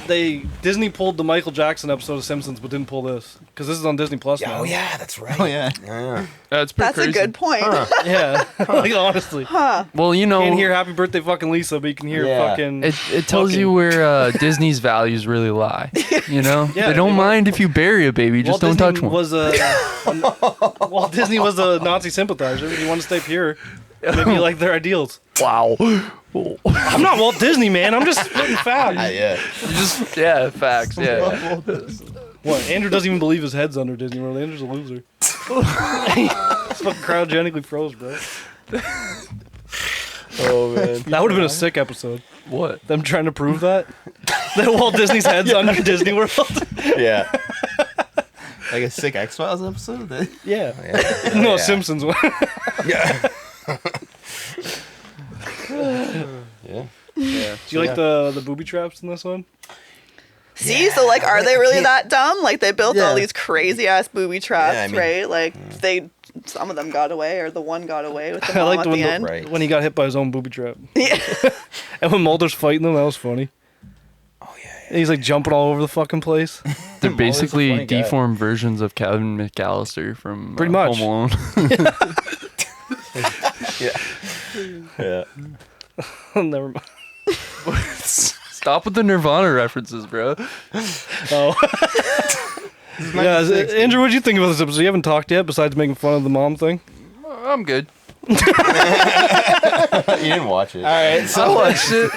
Disney pulled the Michael Jackson episode of Simpsons, but didn't pull this because this is on Disney Plus now. Oh yeah, that's right. Oh yeah. Yeah. That's pretty that's crazy. a good point. Yeah, like honestly, Well, you know, you can't hear "Happy Birthday, fucking Lisa," but you can hear Yeah. fucking. it tells you where Disney's values really lie. You know, Yeah, they don't they- mind if you bury a baby, just Walt don't Disney touch one. Was Walt Disney was a Nazi sympathizer. He wanted to stay pure. Maybe he liked their ideals. Wow. I'm not Walt Disney, man. I'm just spitting facts. Yeah. Yeah, facts. Yeah. What? Andrew doesn't even believe his head's under Disney World. Andrew's a loser. It's fucking cryogenically froze, bro. Oh man. That would have been a sick episode. What? Them trying to prove that Walt Disney's head's under Disney World. Yeah. Like a sick X-Files episode. Yeah. Yeah. No, Yeah. Simpsons one. Yeah. Yeah. Do you like the booby traps in this one? See, so like, are they really that dumb? Like, they built all Yeah. these crazy ass booby traps, Yeah, I mean- right? Like, some of them got away, or the one got away with the I mom liked at when the end. Right. when he got hit by his own booby trap. Yeah. And when Mulder's fighting them, that was funny. Oh yeah. And he's like jumping all over the fucking place. They're Mulder's a basically funny guy. deformed versions of Kevin McAllister from Pretty much. Home Alone. Yeah. Never mind. Stop with the Nirvana references, bro. Oh. Yeah, Andrew, what do you think about this episode? You haven't talked yet, besides making fun of the mom thing. I'm good. You didn't watch it. All right. I So watched it.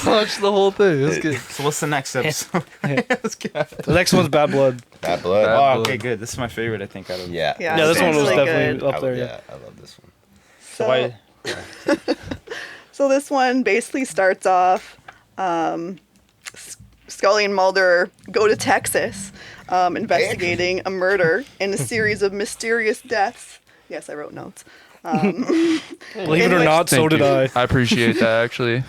I watched the whole thing. It was good. so what's the next episode? Let's go. The next one's Bad Blood. Bad Blood. Bad Oh, Blood. okay, good. This is my favorite, I think, out of Yeah. Yeah, Yeah, this one was really definitely good. up there. Yeah. I love this one. So why? So this one basically starts off, Scully and Mulder go to Texas, investigating a murder and a series of mysterious deaths. Yes, I wrote notes. Believe it or which- not, so Thank did you. I. I appreciate that, actually. In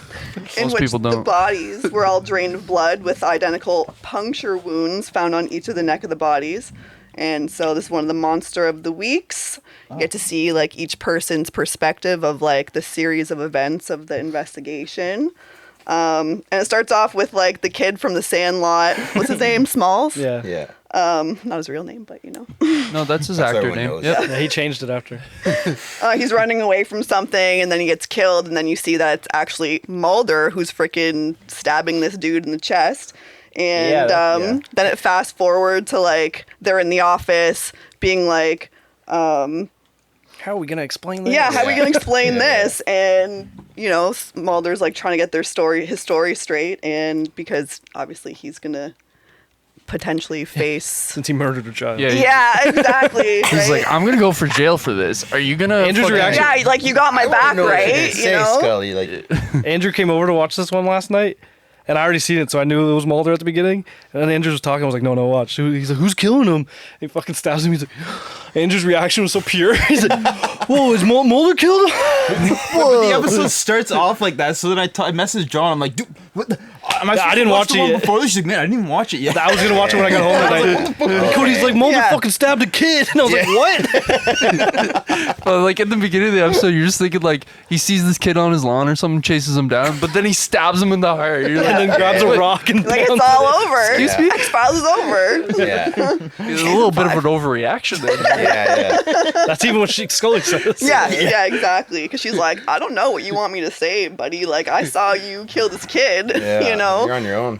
Most which people the don't. bodies were all drained of blood with identical puncture wounds found on each of the neck of the bodies. And so this is one of the monster of the weeks. You get to see like each person's perspective of like the series of events of the investigation. And it starts off with like the kid from the Sandlot. What's his name? Smalls? Yeah. Yeah. Not his real name, but you know. No, that's his That's actor everyone name. knows. Yep. Yeah, he changed it after. He's running away from something and then he gets killed. And then you see that it's actually Mulder who's freaking stabbing this dude in the chest. And Yeah, then it fast forward to like they're in the office being like, How are we gonna explain that? yeah, how are we Yeah. gonna explain Yeah. this? And you know, Mulder's like trying to get his story straight, and because obviously he's gonna potentially face. Since he murdered a child. Yeah. Yeah, exactly. He's right? like, I'm gonna go for jail for this. Are you gonna? Andrew's fucking-" reaction- yeah, like you got my back, right? You know. Scully, like, Andrew came over to watch this one last night, and I already seen it, so I knew it was Mulder at the beginning. And then Andrew was talking. I was like, no, watch. He's like, who's killing him? He fucking stabs him. He's like, Andrew's reaction was so pure. He's like, whoa, is Mulder killed him? But the episode starts off like that, so then I messaged John. I'm like, dude, what the? Am I I didn't watch the it one yet. before this? She's like, man, I didn't even watch it yet. I was gonna watch it when I got home tonight. And Cody's like, Mulder Yeah. fucking stabbed a kid, and I was like, what? Like at the beginning of the episode, you're just thinking like he sees this kid on his lawn or something, chases him down, but then he stabs him in the heart. You're like, And then grabs a rock and Like pounds it's all over. Excuse me? X-Files is over. yeah. There's a little bit of an overreaction there. Yeah. That's even what Scully says. Yeah, exactly. Because she's like, I don't know what you want me to say, buddy. Like, I saw you kill this kid, Yeah. you know? You're on your own.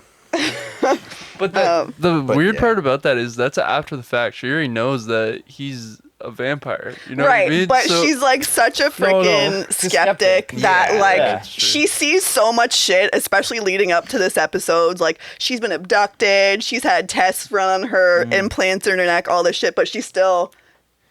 But the But weird yeah. part about that is that's after the fact. She already knows that he's a vampire. You know Right, what I mean? but So- she's like such a freaking skeptic that Yeah, like yeah. she sees so much shit, especially leading up to this episode. Like she's been abducted, she's had tests run on her, implants in her neck, all this shit, but she still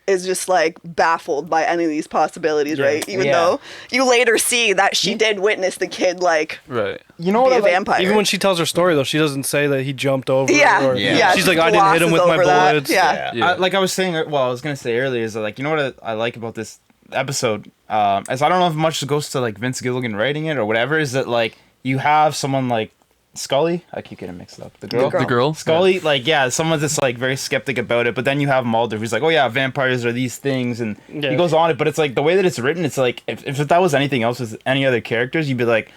is just like baffled by any of these possibilities, right? Even though you later see that she did witness the kid like right. You know be what? a I like? vampire. Even when she tells her story, though, she doesn't say that he jumped over. yeah, Or, yeah, She's like, I didn't hit him with my glosses over that. bullets. Yeah. Yeah. Like I was saying, well, I was gonna say earlier is that, like, you know what I like about this episode, as I don't know if much goes to like Vince Gilligan writing it or whatever, is that like you have someone like Scully. I keep getting mixed up. The girl. girl. The girl. Scully, like, yeah, someone's just like very skeptic about it, but then you have Mulder who's like, oh yeah, vampires are these things, and Yeah. he goes on it, but it's like the way that it's written, it's like if that was anything else with any other characters, you'd be like,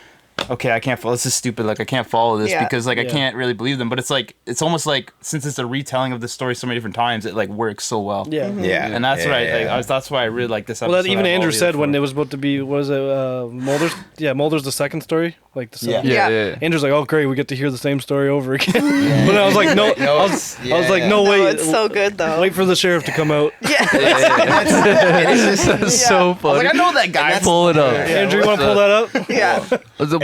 okay, I can't follow, this is stupid, like I can't follow this Yeah. because like I Yeah. can't really believe them, but it's like it's almost like since it's a retelling of the story so many different times, it like works so well. Yeah. Yeah. And that's yeah, what yeah. that's why I really like this episode. Well, that even out of all Andrew the said other when four. it was about to be, what was it, Mulder's? Yeah, Mulder's the second story. Like the second. Yeah, Yeah. yeah. Andrew's like, oh great, we get to hear the same story over again. But I was like, no, No, I was like, yeah. no, No, wait, it's so good though. wait for the sheriff to come out. Yeah. That's so funny. like, I know that guy. Pull it up. Andrew, you want to pull that up? Yeah.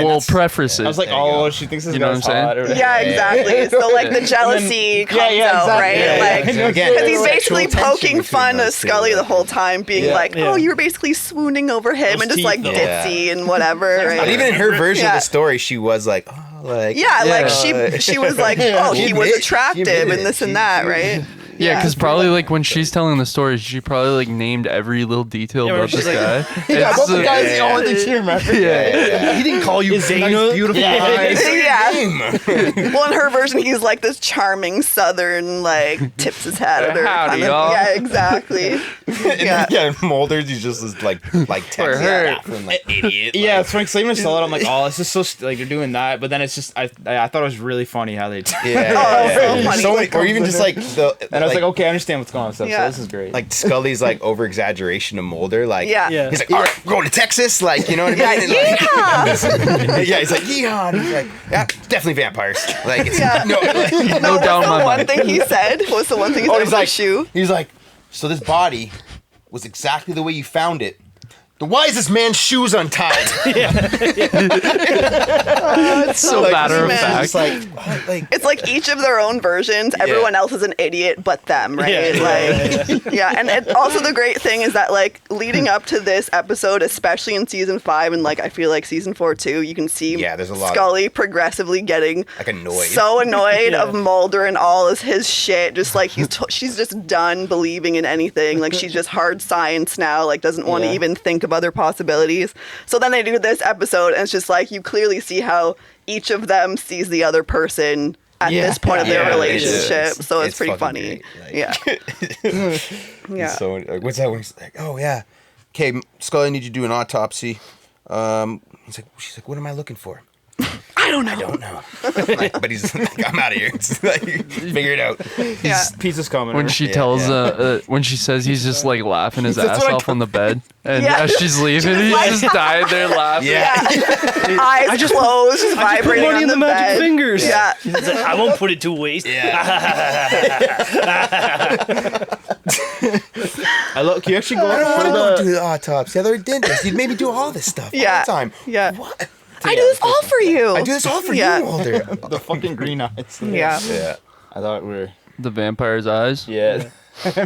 Well, preface it. I was like, There you oh, go. she thinks this You know guy's what I'm hot. Or saying? Yeah, exactly. So like the jealousy comes out, right? Like because he's basically poking fun of Scully the whole time, being like, Yeah. "Oh, you're basically swooning over him," Those and just like teeth, though. ditzy and whatever. But Right? even in her version of Yeah. the story, she was like, oh, like. Yeah, like Yeah. she was like, "Oh, She he was admitted- she attractive admitted and it. this and that," right? Yeah, because probably like when she's telling the story, she probably like named every little detail Yeah, about she's this like- guy. Yeah, It's, both the guys, yeah, the only thing she remembers. yeah. He didn't call you Dana. Nice, beautiful eyes. Yeah. Well, in her version, he's like this charming Southern, like tips his hat at her. Howdy, kind of, y'all. yeah, exactly. Yeah. Yeah, Mulder's, he's just this, like text her. laughing, like idiot. Yeah, like, it's when Clayman saw it, I'm like, oh, it's just so like they're doing that, but then it's just I thought it was really funny how they. yeah, Oh, yeah. so funny. So many, or even just like the And And I was like, okay, I understand what's going on with this episode. Yeah. This is great. like Scully's like over exaggeration of Mulder. Like, Yeah. Yeah. he's like, all right, we're going to Texas. Like, you know what I mean? Yeah, And, like, yeah, he's like, yeehaw. And he's like, yeah, definitely vampires. Like, it's, Yeah. no, like, No doubt in my The one mind. thing he said was the one thing he said oh, was he's like, like, shoe. he's like, so this body was exactly the way you found it. Then why is this man's shoes untied? It's So Like, matter of it's fact. just like, what? Like, It's like each of their own versions. Everyone else is an idiot but them, right? Yeah. And also the great thing is that like leading up to this episode, especially in season 5 and like I feel like season 4 too, you can see there's a lot of- Scully progressively getting like annoyed. so annoyed of Mulder and all of his shit. Just like she's just done believing in anything. Like she's just hard science now. Like doesn't want to even think of other possibilities. So then they do this episode, and it's just like you clearly see how each of them sees the other person at this point of their Yeah, relationship. So it's pretty fucking funny. great. Like, Yeah. Yeah. So like, what's that when he's like, oh yeah, okay, Scully, I need you to do an autopsy. He's like, she's like, what am I looking for? I don't know. I don't know. Like, but he's like, I'm out of here. It's like, figure it out. Yeah. Pizza's coming. When she tells, when she says he's just like laughing his ass off on the bed, and as she's leaving, he's like- just dying there laughing. Yeah. Eyes closed, just I just put vibrating money on in the magic bed. fingers. Yeah. He's like, I won't put it to waste. I love. Can you actually go I don't for want to go do the? the autopsy. They're a dentist. You'd maybe do all this stuff Yeah. all the time. Yeah. What? I do this all for you. I do this all for Yeah. you, Mulder. The fucking green eyes. Yeah. Yeah. I thought we were. The vampire's eyes. Yeah. Yeah.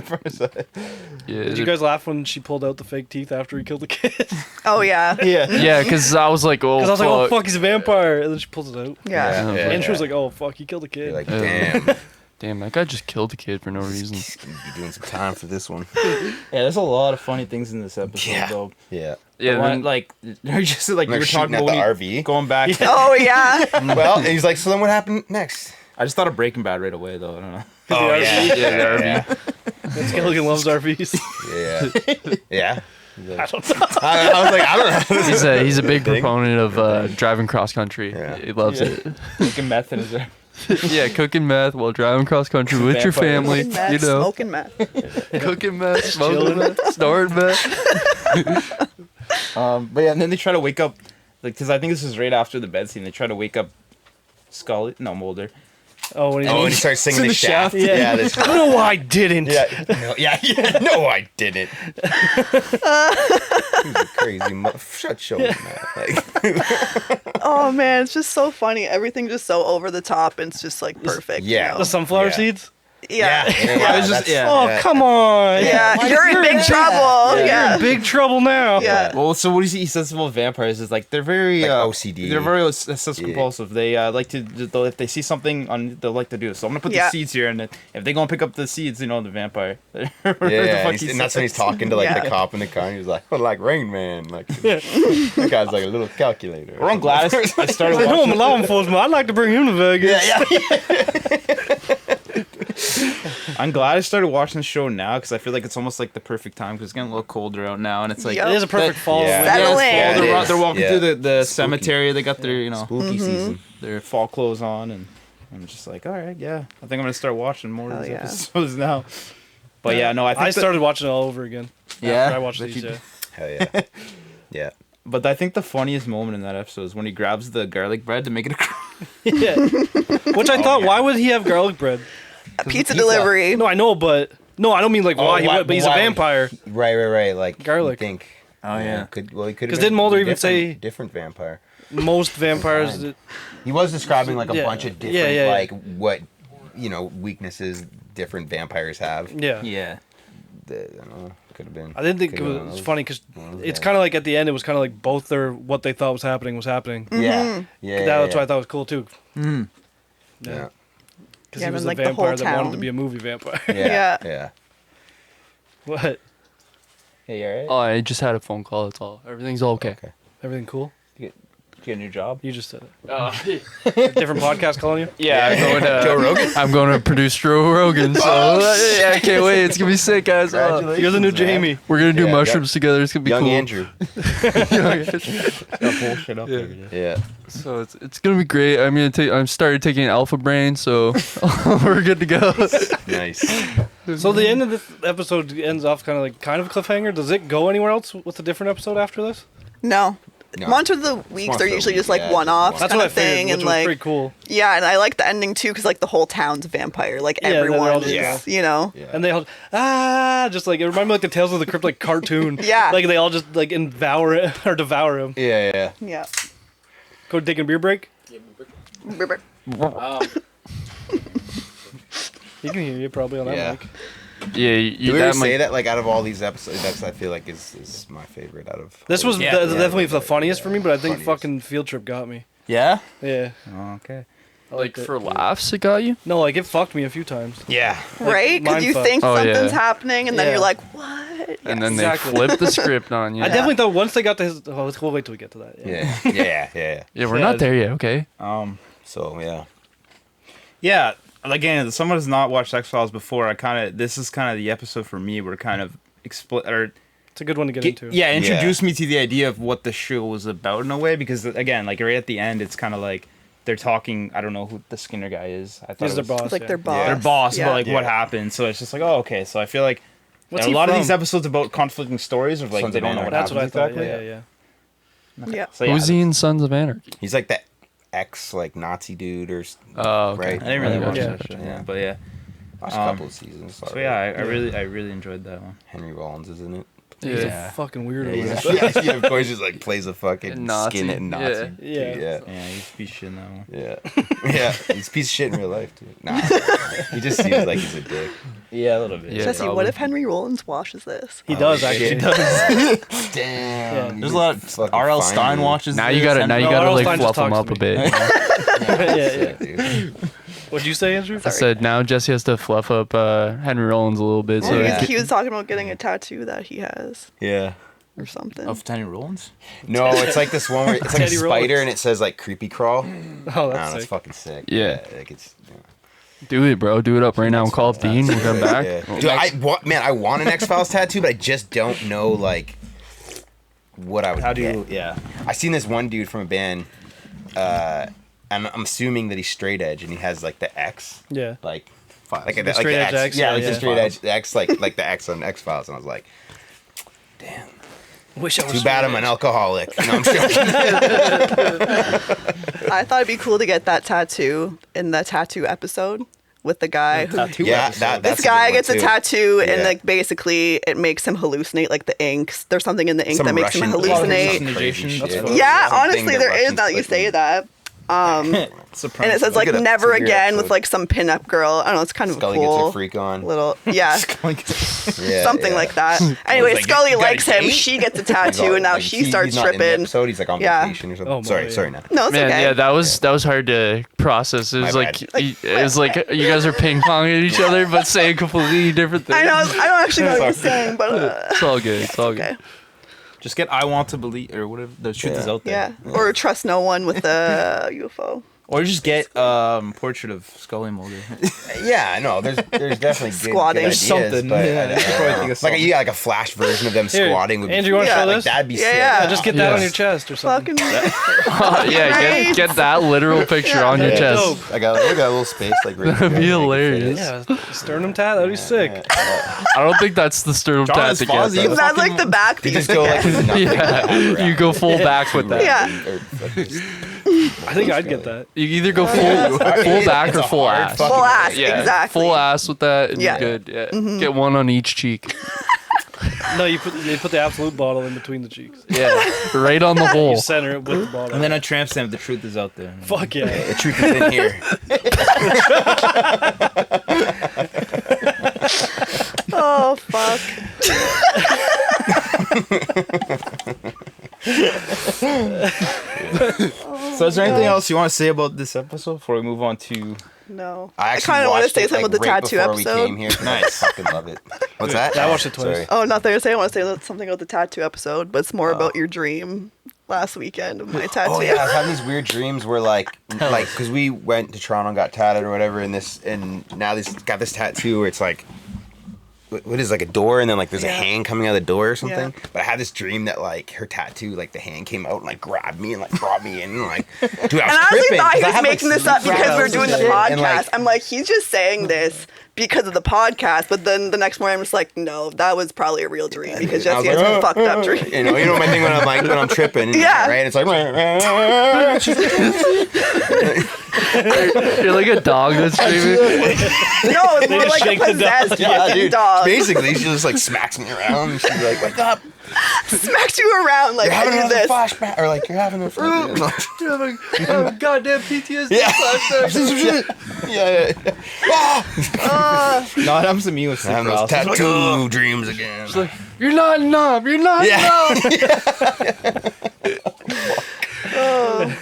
Did you guys laugh when she pulled out the fake teeth after he killed the kid? Oh yeah. Yeah. Yeah, because I was like, oh, Because I was like, oh fuck. fuck, he's a vampire, and then she pulls it out. Yeah. And she was like, oh fuck, he killed the kid. You're like, damn. Damn, that guy just killed a kid for no reason. You're doing some time for this one. Yeah. There's a lot of funny things in this episode, Yeah. though. Yeah. Yeah, The one, then, like they're just like you Like were shooting talking at about the when you- RV. going back. Oh yeah. Well, and he's like, so then what happened next? I just thought of Breaking Bad right away, though. I don't know. Oh, yeah. yeah, the RV. Gilligan loves RVs. Yeah. Yeah. I don't know. I was like, I don't know. He's a big Thing. proponent of driving cross country. Yeah. He loves Yeah. it. Making meth in his. Yeah, cooking meth while driving cross country with your Vampire. family. Meth, You know, smoking meth. cooking meth, smoking meth, snorting meth. But yeah, and then they try to wake up, like, because I think this is right after the bed scene. They try to wake up Scully, no Mulder. Oh, when he, Oh, and he starts singing the the shaft. Shaft. Yeah. This, no, I didn't. yeah. No, yeah. No, I didn't. He's a crazy show me, man. Like, Oh man, it's just so funny. Everything just so over the top. And it's just like perfect. Yeah. You The know? sunflower Yeah. seeds. Yeah. I was just- that's- yeah. Oh, come on. Yeah. You're in big trouble. You're Yeah. in big trouble now. Yeah. Well, so what he says about vampires is like they're very Like OCD. They're very obsessive compulsive. They like to if they see something on, they'll like to do it. So I'm gonna put Yeah. the seeds here, and then if they go and pick up the seeds, you know the vampire. Yeah, The and that's when he's talking to like Yeah. the cop in the car. And he's like, "Oh, like Rain Man." Like that guy's like a little calculator. We're on Gladys. I started I know I'm watching. law enforcement. I'd like to bring him to Vegas. I'm glad I started watching the show now because I feel like it's almost like the perfect time because it's getting a little colder out now, and it's like Yep. It is a perfect fall. Yeah. Settle it's in. fall. Yeah, it is. They're walking Yeah. through the Spooky. cemetery. They got their Spooky season. their fall clothes on, and I'm just like, all right, yeah, I think I'm gonna start watching more of Hell these yeah. episodes now. But yeah, no, I think I started watching it all over again. Yeah? After I watched Bet these. you Yeah. Hell yeah. Yeah. But I think the funniest moment in that episode is when he grabs the garlic bread to make it a Yeah. Which I thought, why would he have garlic bread? Pizza delivery. No, I know, but no, I don't mean like why he why- would, but he's a why would- vampire. Right. Like Garlic. You think. Oh, yeah. Could he could. 'Cause didn't Mulder even say- different vampire? Most vampires. He was describing like a Yeah. bunch of different Yeah. like what weaknesses different vampires have. Yeah. yeah. I don't know. Could have been. I didn't think it could've been was one of funny because those it's guys. kind of like at the end, it was kind of like both their what they thought was happening was happening. Yeah. Yeah. That's what I thought was cool too. Yeah. Because Yeah, he was then, a like, the vampire whole that wanted to town. be a movie vampire. Yeah. Yeah. What? Hey, you alright? Oh, I just had a phone call. That's all. Everything's all okay. Okay. Everything cool? Did Get a new job. You just said it. Different podcast calling you? Yeah, I'm going to Joe Rogan. I'm going to produce Joe Rogan. So yeah, I can't wait. It's gonna be sick, guys. You're the new Jamie. We're gonna do Yeah, mushrooms together. It's gonna be Young cool. Andrew. Got bullshit up there. Yeah. So it's gonna be great. I'm started taking Alpha Brain, so we're good to go. Nice. So the end of this episode ends off kind of a cliffhanger. Does it go anywhere else with a different episode after this? No. No. Monster of the Weeks Monster are of the usually Week, just like yeah, one-offs That's kind what I of thing, figured, which and was like pretty cool. yeah, and I like the ending too because like the whole town's a vampire, like Yeah, they're all everyone just- is, you know. Yeah. And they all just like it reminded me like the Tales of the Crypt like cartoon. Yeah. Like they all just like devour him. Yeah. Yeah. Go taking a beer break. Brr. You can hear you probably on that Yeah. mic. Yeah, Do we ever say that like out of all these episodes? That's I feel like is my favorite out of. This was Yeah. definitely the funniest for me, but I think Funniest. fucking Field Trip got me. Yeah. Yeah. Oh, okay. I Like liked it. for laughs, it got you. No, like it fucked me a few times. Yeah. Right? Because you mindfuck. think Oh, yeah. something's happening, and then Yeah. you're like, what? And then Exactly. they flip the script on you. I definitely thought once they got to his. Oh, we'll wait till we get to that. Yeah. Yeah, we're Yeah. not there yet. Okay. So yeah. Yeah. Again, as someone who's not watched X-Files before, this is kind of the episode for me where it kind of It's a good one to get into. introduced me to the idea of what the show was about in a way, because again, like right at the end, it's kind of like they're talking. I don't know who the Skinner guy is. I thought He's it their was boss. It's like yeah. their boss. their boss, Yeah. but like what Yeah. happened. So it's just like, oh, okay. So I feel like What's a he lot of from? these episodes about conflicting stories of like Sons they of don't know what Anarchy. That's what I happens thought. exactly. Yeah. So, yeah, Who's he in Sons of Anarchy? He's like that ex like Nazi dude or Oh, okay. right. I didn't really Yeah. watch Yeah. that shit. Yeah. But yeah. Watched a couple of seasons. So yeah, I really enjoyed that one. Henry Rollins is in it. He's Yeah. a fucking weirdo. Yeah, of course, he's like plays a fucking Nazi. skinhead Nazi. Yeah. Yeah. Yeah, he's a piece of shit in that one. Yeah. Yeah. He's a piece of shit in real life too. Nah. He just seems like he's a dick. Yeah, a little bit. Yeah. Jesse, probably. what if Henry Rollins washes this? He does shit. actually. He does. Damn. There's a lot of Fucking R.L. fine, Stein dude. watches. Now you this, gotta and- No, R.L. like Stein just fluff him talks up to a me. bit. Yeah. Dude. What'd you say, Andrew? I said now Jesse has to fluff up Henry Rollins a little bit. So Yeah. He was talking about getting a tattoo that he has Yeah. or something. Of Tiny Rollins? No, it's like this one where it's like a Teddy spider Rollins. and it says like creepy crawl. Oh, I don't that's know, it's sick. fucking sick. Yeah. Like it's. do it, bro. Do it up right now. We'll call up Dean. We'll come back. Yeah. Dude, I want an X-Files tattoo, but I just don't know like what I would How do get. you? Yeah. I seen this one dude from a band, and I'm assuming that he's straight edge, and he has like the X, Yeah. like like The straight edge X, yeah, yeah, like yeah. the straight edge X, like the X on X Files, and I was like, damn. Wish I was Too bad I'm an alcoholic. No, I'm joking. I thought it'd be cool to get that tattoo in the tattoo episode with the guy who. Yeah, that's This a guy good one, gets a too. tattoo, and Yeah. like basically it makes him hallucinate, like the inks. There's something in the ink Some that makes him Russian- hallucinate. some crazy shit. Yeah, Something honestly, that there is. Russians Now that you put say in. that. And it says like Look it up. never It's a weird again with episode. like some pinup girl. I don't know. It's kind of Scully cool. gets her freak on. Little, yeah, Yeah, something yeah. like that. Anyway, like, Scully you got a likes him. date? She gets a He's all- tattoo, and now like, she he's starts not in the tripping. episode, he's like on Yeah. vacation or something. Oh, sorry, yeah. sorry, Nat. No, it's Man, okay. yeah, that was hard to process. It was My like bad. it was like you guys are ping ponging at each other, but saying completely different things. I know. I don't actually know what you're saying, but It's all good. It's all okay. good. Just get I Want to Believe or whatever. The truth is out there. Yeah, or trust no one with the UFO. Or just get portrait of Scully Mulder. Yeah, I know. There's definitely Squatting. good There's ideas, something, but yeah, I don't you should probably know. think of like something. you got like a flash version of them Here, squatting. Would Andrew, you want to Yeah, show like, this? that'd be Yeah, sick. yeah. Yeah, just get that on Yes. your chest or something. Fucking Yeah, Right. get that literal picture on your Yeah. chest. Dope. I got a little space like right That'd here. be I can fit hilarious. it. Yeah, sternum tat. That'd be sick. I don't think that's the sternum John tat is to get. Fozzie. though. that's like the back You piece. just go like with nothing. Yeah, you go full back with that. Yeah. I think I'd get that. You either go full back or full hard ass. fucking- Full ass, Yeah, exactly. full ass with that, and Yeah. you're good. Yeah, get one on each cheek. No, you put the absolute bottle in between the cheeks. Yeah, right on the hole. You center it with the bottle. And then a tramp stamp. The truth is out there. Fuck yeah. The truth is in here. Oh fuck. So is there anything else you want to say about this episode before we move on to? No. I I actually kind of want to watched say it, something like, with the right tattoo before episode. We came here. Nice. I fucking love it. What's that? I watched it twice. Sorry. Oh, nothing. I was saying I want to say something about the tattoo episode, but it's more about your dream last weekend of my tattoo. Oh yeah, I was having these weird dreams where like because we went to Toronto and got tatted or whatever, and now this got this tattoo where it's like, what is like a door and then like there's a hand coming out of the door or something. Yeah. But I had this dream that like her tattoo, like the hand came out and like grabbed me and like brought me in and like, dude, I was And I honestly tripping. thought he 'cause I was had, like, making this up sleep because we were paralysis doing the and shit, podcast. and, like, I'm like, he's just saying this because of the podcast. But then the next morning, I'm just like, no, that was probably a real dream because I was Jesse has like, a fucked up dream. you know my thing when I'm tripping, Yeah. right? It's like, You're like a dog that's screaming. No, it's more just like a shake the dog. possessed yeah, fucking dude. dog. Basically, she just like smacks me around and she's like, wake up. Smacks you around like You're I having do another this. flashback, or like you're having a You're having goddamn PTSD yeah. flashback. yeah. Oh, No, it happens to me with sleep having those paralysis. tattoo dreams again. Like, you're not enough. You're not Yeah. enough.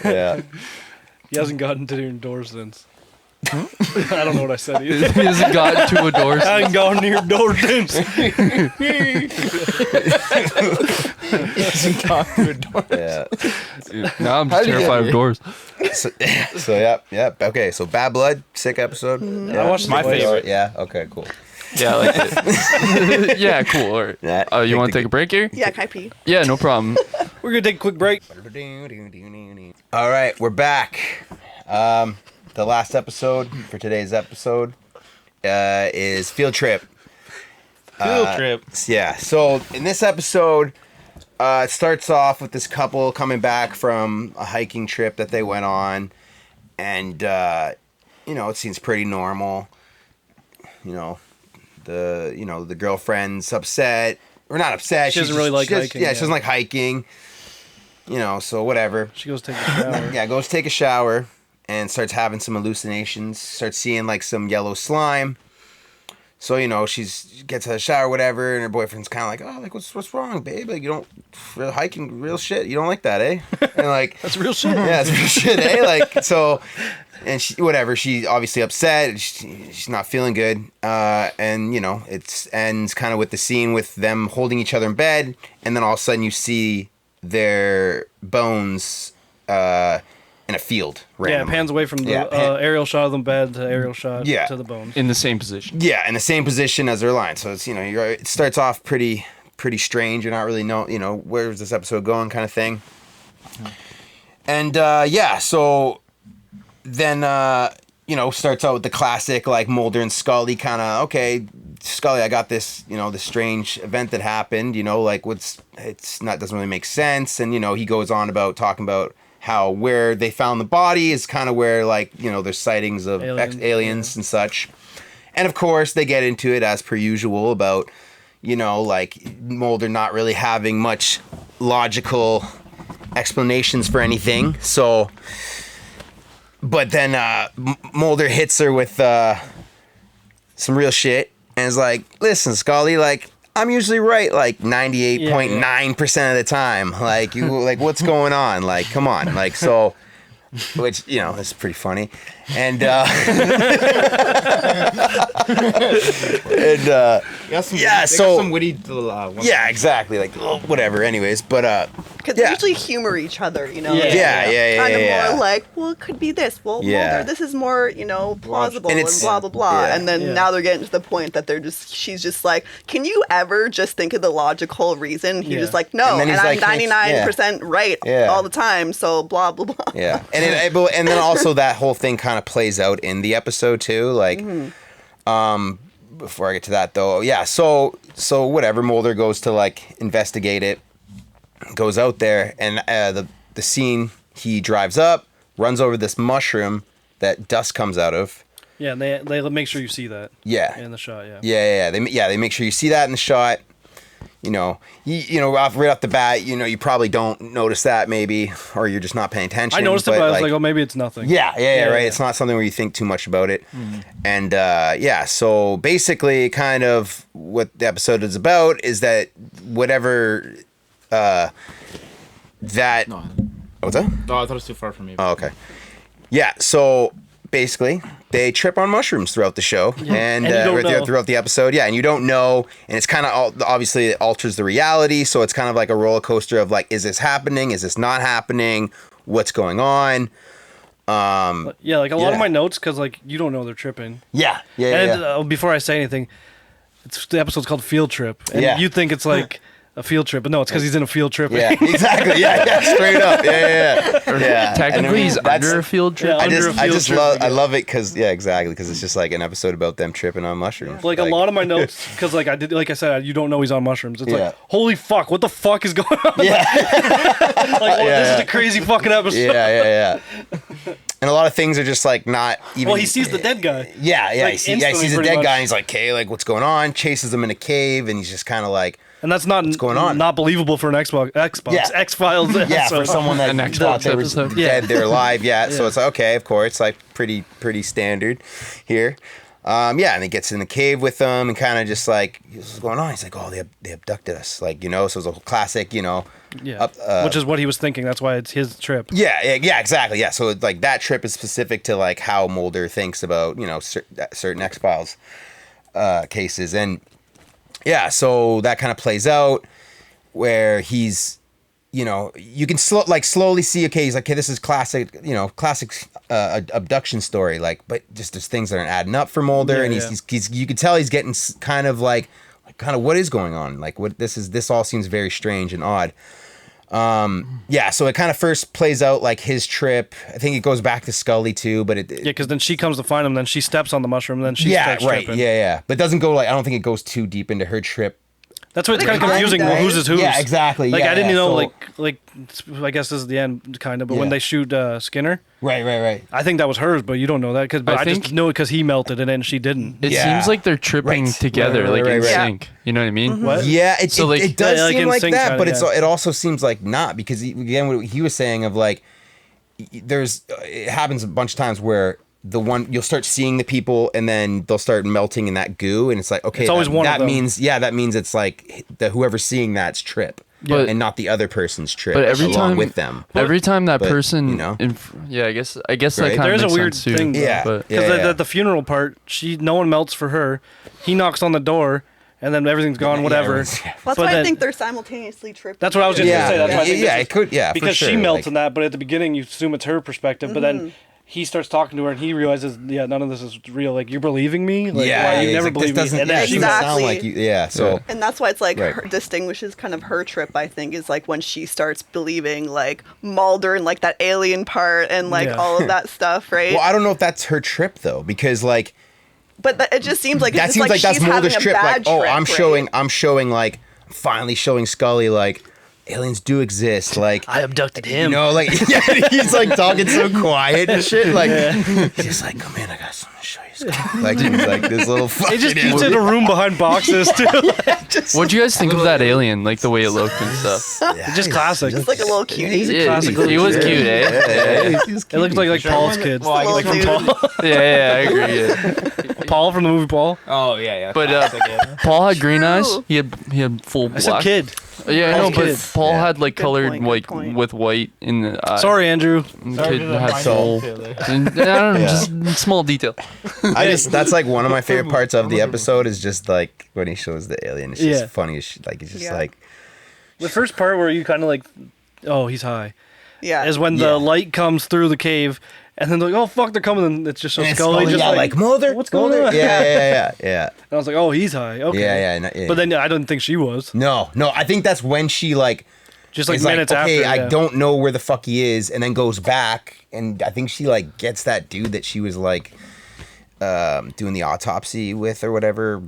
Yeah. He hasn't gotten to your door since. I don't know what I said He either. hasn't gotten to a door. I haven't gone to your door since. Yeah. Now I'm How just did you terrified get of doors. So yeah. Okay. So Bad Blood, sick episode. Yeah. I watched My the voice. favorite. Yeah. Okay. Cool. Yeah, I like it. Yeah, cool. All right. Yeah. You want to take a break here? Yeah, can I pee? Yeah, no problem. We're gonna take a quick break. All right, we're back. The last episode for today's episode is Field Trip. Field trip. Yeah. So in this episode, it starts off with this couple coming back from a hiking trip that they went on, and it seems pretty normal. The girlfriend's upset or not upset. She doesn't really like hiking, Yeah, yeah. she doesn't like hiking. So whatever. She goes take a shower. Yeah, goes take a shower and starts having some hallucinations. Starts seeing like some yellow slime. So she gets out of the shower, whatever, and her boyfriend's kind of like, oh, like what's wrong, babe? Like you don't hiking real shit. You don't like that, eh? And like That's real shit. yeah, it's real shit, eh? Like so, and she she's obviously upset. She's not feeling good. And it ends kind of with the scene with them holding each other in bed, and then all of a sudden you see their bones in a field. Yeah, it randomly. pans away from the aerial shot of the bed to aerial shot Yeah. to the bones. In the same position. Yeah, in the same position as their line. So it's it starts off pretty strange. You're not really where's this episode going, kind of thing. And so then starts out with the classic like Mulder and Scully kind of, okay, Scully, I got this this strange event that happened. Like doesn't really make sense. And he goes on about talking about how where they found the body is kind of where like there's sightings of aliens and such. And of course they get into it as per usual about like Mulder not really having much logical explanations for anything. So but then Mulder hits her with some real shit and is like, listen, Scully, like I'm usually right like 98.9% of the time. Like you like what's going on? Like come on. Like so which is pretty funny. And You got some witty ones. yeah, exactly. Like whatever. Anyways, but Because they usually humor each other, yeah. Kind of more like, well, it could be this. Well, Yeah. Mulder, this is more, plausible And and, it's- blah, blah, blah. yeah. And then Yeah. now they're getting to the point that she's just like, can you ever just think of the logical reason? He's Yeah. just like, no, And then and, he's I'm like, 99% right Yeah. all the time, so blah, blah, blah. yeah. And then also that whole thing kind of plays out in the episode too. Like before I get to that though, yeah. So whatever, Mulder goes to like investigate it, goes out there, and the scene, he drives up, runs over this mushroom that dust comes out of. Yeah, and they make sure you see that. Yeah. In the shot, yeah. Yeah. They make sure you see that in the shot. Right off the bat, you probably don't notice that maybe, or you're just not paying attention. I noticed it, but I was like, oh, maybe it's nothing. Yeah, right. Yeah. It's not something where you think too much about it. And so basically kind of what the episode is about is that whatever that No, what's that? I thought it was too far from me. Oh, okay. Yeah, so basically, they trip on mushrooms throughout the show and And you don't know. throughout the episode. Yeah, and you don't know, and it's kind of obviously it alters the reality. So it's kind of like a roller coaster of like, is this happening? Is this not happening? What's going on? Yeah, like a lot of my notes, because like you don't know they're tripping. Yeah. And before I say anything, the episode's called Field Trip, and Yeah. you think it's like a field trip, but no, it's because he's in a field trip. Yeah, exactly. Yeah, straight up. Yeah. Technically, he's that's- under a field trip. Yeah, I under a just field trip, love yeah. I love it because exactly because it's just like an episode about them tripping on mushrooms. Like a lot of my notes, because like I said, you don't know he's on mushrooms. It's Yeah. like, holy fuck, what the fuck is going on? Yeah. Like, this is a crazy fucking episode. Yeah. And a lot of things are just like not even. Well, he sees the dead guy. Yeah. Like, He sees instantly, the pretty dead much. guy. And he's like, "Okay, like what's going on?" Chases him in a cave, and he's just kind of like, And that's not what's going on? Not believable for an Xbox Yeah. X Files. yeah, for someone that An thought Xbox they were episode. dead, they're alive. Yeah. So Yeah. it's like, okay, of course, like pretty standard here. Yeah, and he gets in the cave with them and kind of just like, what's going on? He's like, oh, they abducted us, like, you know. So it's a classic, you know. Yeah, which is what he was thinking. That's why it's his trip. Yeah, exactly. Yeah, so like that trip is specific to like how Mulder thinks about, you know, certain X-Files cases, and yeah, so that kind of plays out where he's, you know, you can slowly see, okay, he's like, okay, this is classic abduction story, like, but just there's things that aren't adding up for Mulder, and he's you can tell he's getting kind of like what is going on, like this all seems very strange and odd. Yeah, so it kind of first plays out like his trip. I think it goes back to Scully too, but Yeah, because then she comes to find him, then she steps on the mushroom, then she starts tripping. Yeah. But it doesn't go like, I don't think it goes too deep into her trip. That's why it's kind of Kinda confusing. does. Whose is whose? Yeah, exactly. Like yeah, I didn't yeah, know, so- like I guess this is the end, kind of. But when Yeah. they shoot Skinner, Right. I think that was hers, but you don't know that but I I think- just know it because he melted and then she didn't. It Yeah. seems like they're tripping Right. together, Right, like in right. sync. You know what I mean? What? Yeah, it So, like- does Yeah, like seem in like sync that, kinda, but yeah. it also seems like not, because again, what he was saying of like, it happens a bunch of times where you'll start seeing the people and then they'll start melting in that goo, and it's like, okay, It's always one of that them. means it's like whoever's seeing that's trip, But- and not the other person's trip, But every along time with them. every time that But, person, you know. I guess that Right. kind There of is a makes weird sense too. thing, though. Yeah. But Yeah. Because the funeral part, no one melts for her. He knocks on the door, and then everything's gone, Yeah, whatever. everyone's- That's But why I then- think they're simultaneously tripping. That's what I was just Yeah, gonna say. That's why I think yeah, this it could, yeah, for because she sure, melts like- in that, but at the beginning you assume it's her perspective, but then he starts talking to her and he realizes, yeah, none of this is real. Like, you're believing me? Like, why you he's never like, believe this doesn't, me? And yeah, then it she doesn't Exactly. sound like you. Yeah, so And that's why it's like Right. her distinguishes kind of her trip, I think, is like when she starts believing like Mulder and like that alien part and like Yeah. all of that stuff, right? well, I don't know if that's her trip though, because like But it just seems like it's that just seems like like that's she's having Mulder's a trip. Like, bad oh, trip, I'm right? showing like finally showing Scully like aliens do exist. Like I abducted you him. know, like yeah, he's like talking so quiet and shit. Like he's just like, come in, I got something to show you. Scully. Like he's like this little. He just fucking keeps in a room behind boxes, too. what'd you guys think of that alien? Like the way it looked and stuff. Just classic. It's like a little cutie. Yeah, classic he was cute, eh? It looks like Paul's kids. Well, I Little guess dude. Paul. Yeah, I agree. Yeah. Paul from the movie Paul. Oh yeah. But classic, yeah. Paul had green True. eyes. He had full I black. said kid. Yeah, I know, Paul's but kid. Paul Yeah. had like Good colored point, good like point. with white in the eye. Sorry, Andrew. And Sorry kid for the had mind soul. too, there. And, I don't know, just small detail. that's like one of my favorite parts of the episode is just like when he shows the alien. It's just Yeah. funny as shit. Like it's just Yeah. like The first part where you kind of like, oh, he's high, Yeah. is when Yeah. the light comes through the cave, and then they're like, oh, fuck, they're coming, and it's just so and it's Scully just yeah, like Mulder, what's going Mulder? on? Yeah. And I was like, oh, he's high. Okay. Yeah. But then I didn't think she was. No, I think that's when she like Just like is minutes okay, after. I don't know where the fuck he is, and then goes back, and I think she like gets that dude that she was like doing the autopsy with or whatever.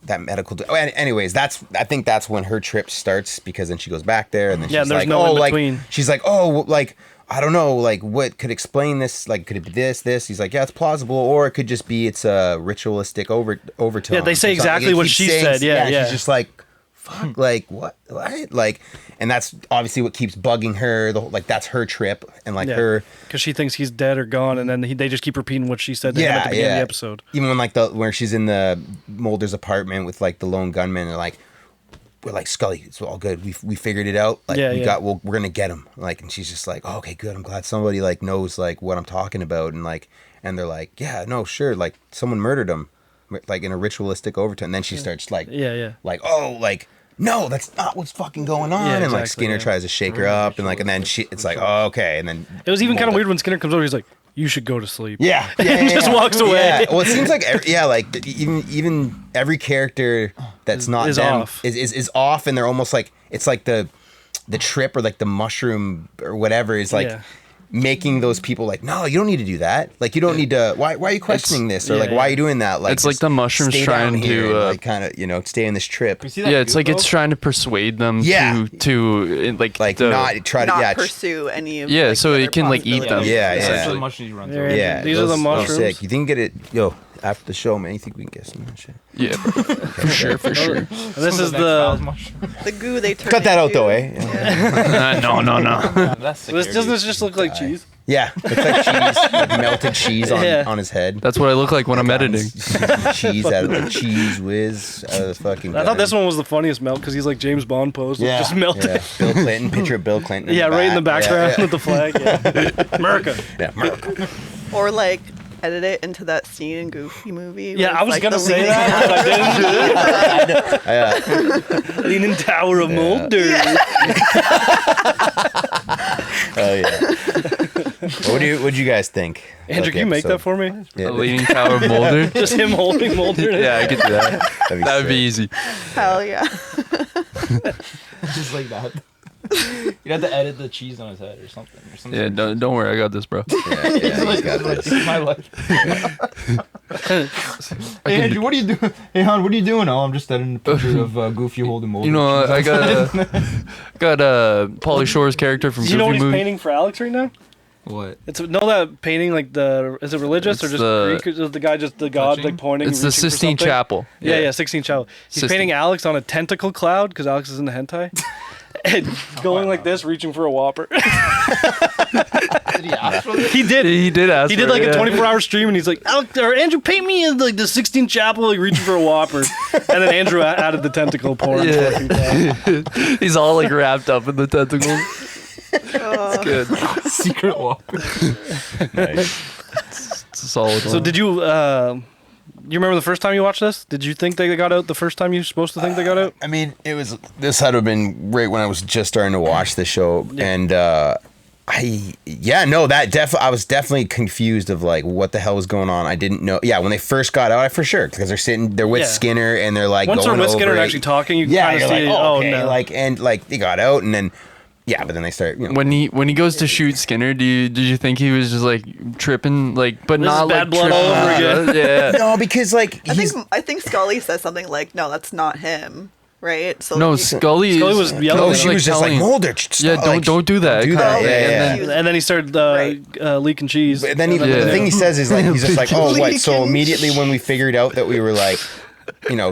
That medical. Anyways, I think that's when her trip starts, because then she goes back there, and then Yeah, she's there's like, no oh, in like between. she's like, oh, like I don't know, like what could explain this? Like, could it be this? He's like, yeah, it's plausible, or it could just be it's a ritualistic overtone. Yeah, they say or something. exactly It what keeps she saying- said, yeah. She's just like, fuck, like what, like, and that's obviously what keeps bugging her. Like that's her trip, and like her. because she thinks he's dead or gone, and then they just keep repeating what she said to him at the beginning of the episode. Even when like where she's in the Mulder's apartment with like the lone gunman, and like we're like, Scully, it's all good. We figured it out. Like we're gonna get him. Like, and she's just like, oh, okay, good. I'm glad somebody like knows like what I'm talking about, and like, and they're like, yeah, no, sure, like someone murdered him, like in a ritualistic overtone. And then she starts like, like, oh, like, no, that's not what's fucking going on. And like Skinner tries to shake her up, and like, and then it's like, oh, okay. And then it was even kind of weird when Skinner comes over. He's like, you should go to sleep. And just walks away. Yeah. Well, it seems like like even every character that's not is them off. is off, and they're almost like it's like the trip or like the mushroom or whatever is like making those people like, no, you don't need to do that. Like, you don't need to. Why are you questioning this? Or like, why are you doing that? Like, it's like the mushrooms trying to like kind of stay in this trip. It's like it's trying to persuade them to like not try to not pursue any of like, so it can like eat them. Essentially, the mushrooms you run through. These are the mushrooms. Sick. You think get it, after the show, man? You think we can get some of that shit? Yeah, for sure. This is the goo they turn. Cut that out though, eh? No. Doesn't this just look like cheese? Yeah, it's like cheese, like melted cheese on his head. That's what I look like when I'm editing. Cheese out of the cheese whiz out of the fucking. I thought this one was the funniest melt because he's like James Bond pose, just melted. Yeah. Bill Clinton, picture of Bill Clinton. Right in the background with the flag. America. Yeah, America. Or like edit it into that scene in Goofy movie. Yeah, I was like gonna say that, but I didn't. Leaning Tower of Mulder. Oh yeah. What'd you guys think? Andrew, can you make that for me? A Leaning Tower of Mulder. Just him holding Mulder. Yeah, I could do that. That would be easy. Hell yeah. Just like that. You'd have to edit the cheese on his head or something. Yeah, don't worry, I got this, bro. He's got this. My life. Hey Andrew, what are you doing? Hey Han, what are you doing? Oh, I'm just editing a picture of Goofy holding Mulder. You know, I got Pauly Shore's character from Do Goofy you know what he's movie. painting for Alex right now? What? It's that painting like is it religious or just Greek? Is the guy just the god like pointing? It's the Sistine Chapel. Yeah, Sistine Chapel. He's painting Alex on a tentacle cloud because Alex is in the hentai. And going like this, reaching for a Whopper. Did he ask for this? He did. He did ask. He did like a 24-hour stream, and he's like, Alex, or Andrew, paint me in like the Sistine Chapel, like reaching for a Whopper. And then Andrew added the tentacle porn. Yeah. He's all like wrapped up in the tentacles. It's good. Secret Whopper. Nice. It's a solid one. So did you? You remember the first time you watched this? Did you think they got out the first time you were supposed to think they got out? I mean, this had to have been right when I was just starting to watch the show, and I was definitely confused of like what the hell was going on. I didn't know. Yeah, when they first got out, for sure, because they're with Skinner and they're like once going they're with over Skinner and it. actually talking, you Yeah, kind of you're see. like, okay, no. like and like they got out, and then. Yeah, but then they start. You know. When he goes to shoot Skinner, did you think he was just like tripping, like, but This not is bad like blood tripping all over out? Yeah. No, because like I think Scully says something like, "No, that's not him." Right? So No, Scully was yelling. no, at she him, was just like telling- Mulder. Don't do that. Do that. Yeah. and then he started leaking cheese. But then the thing he says is like he's just like, oh, what? So immediately when we figured out that we were like,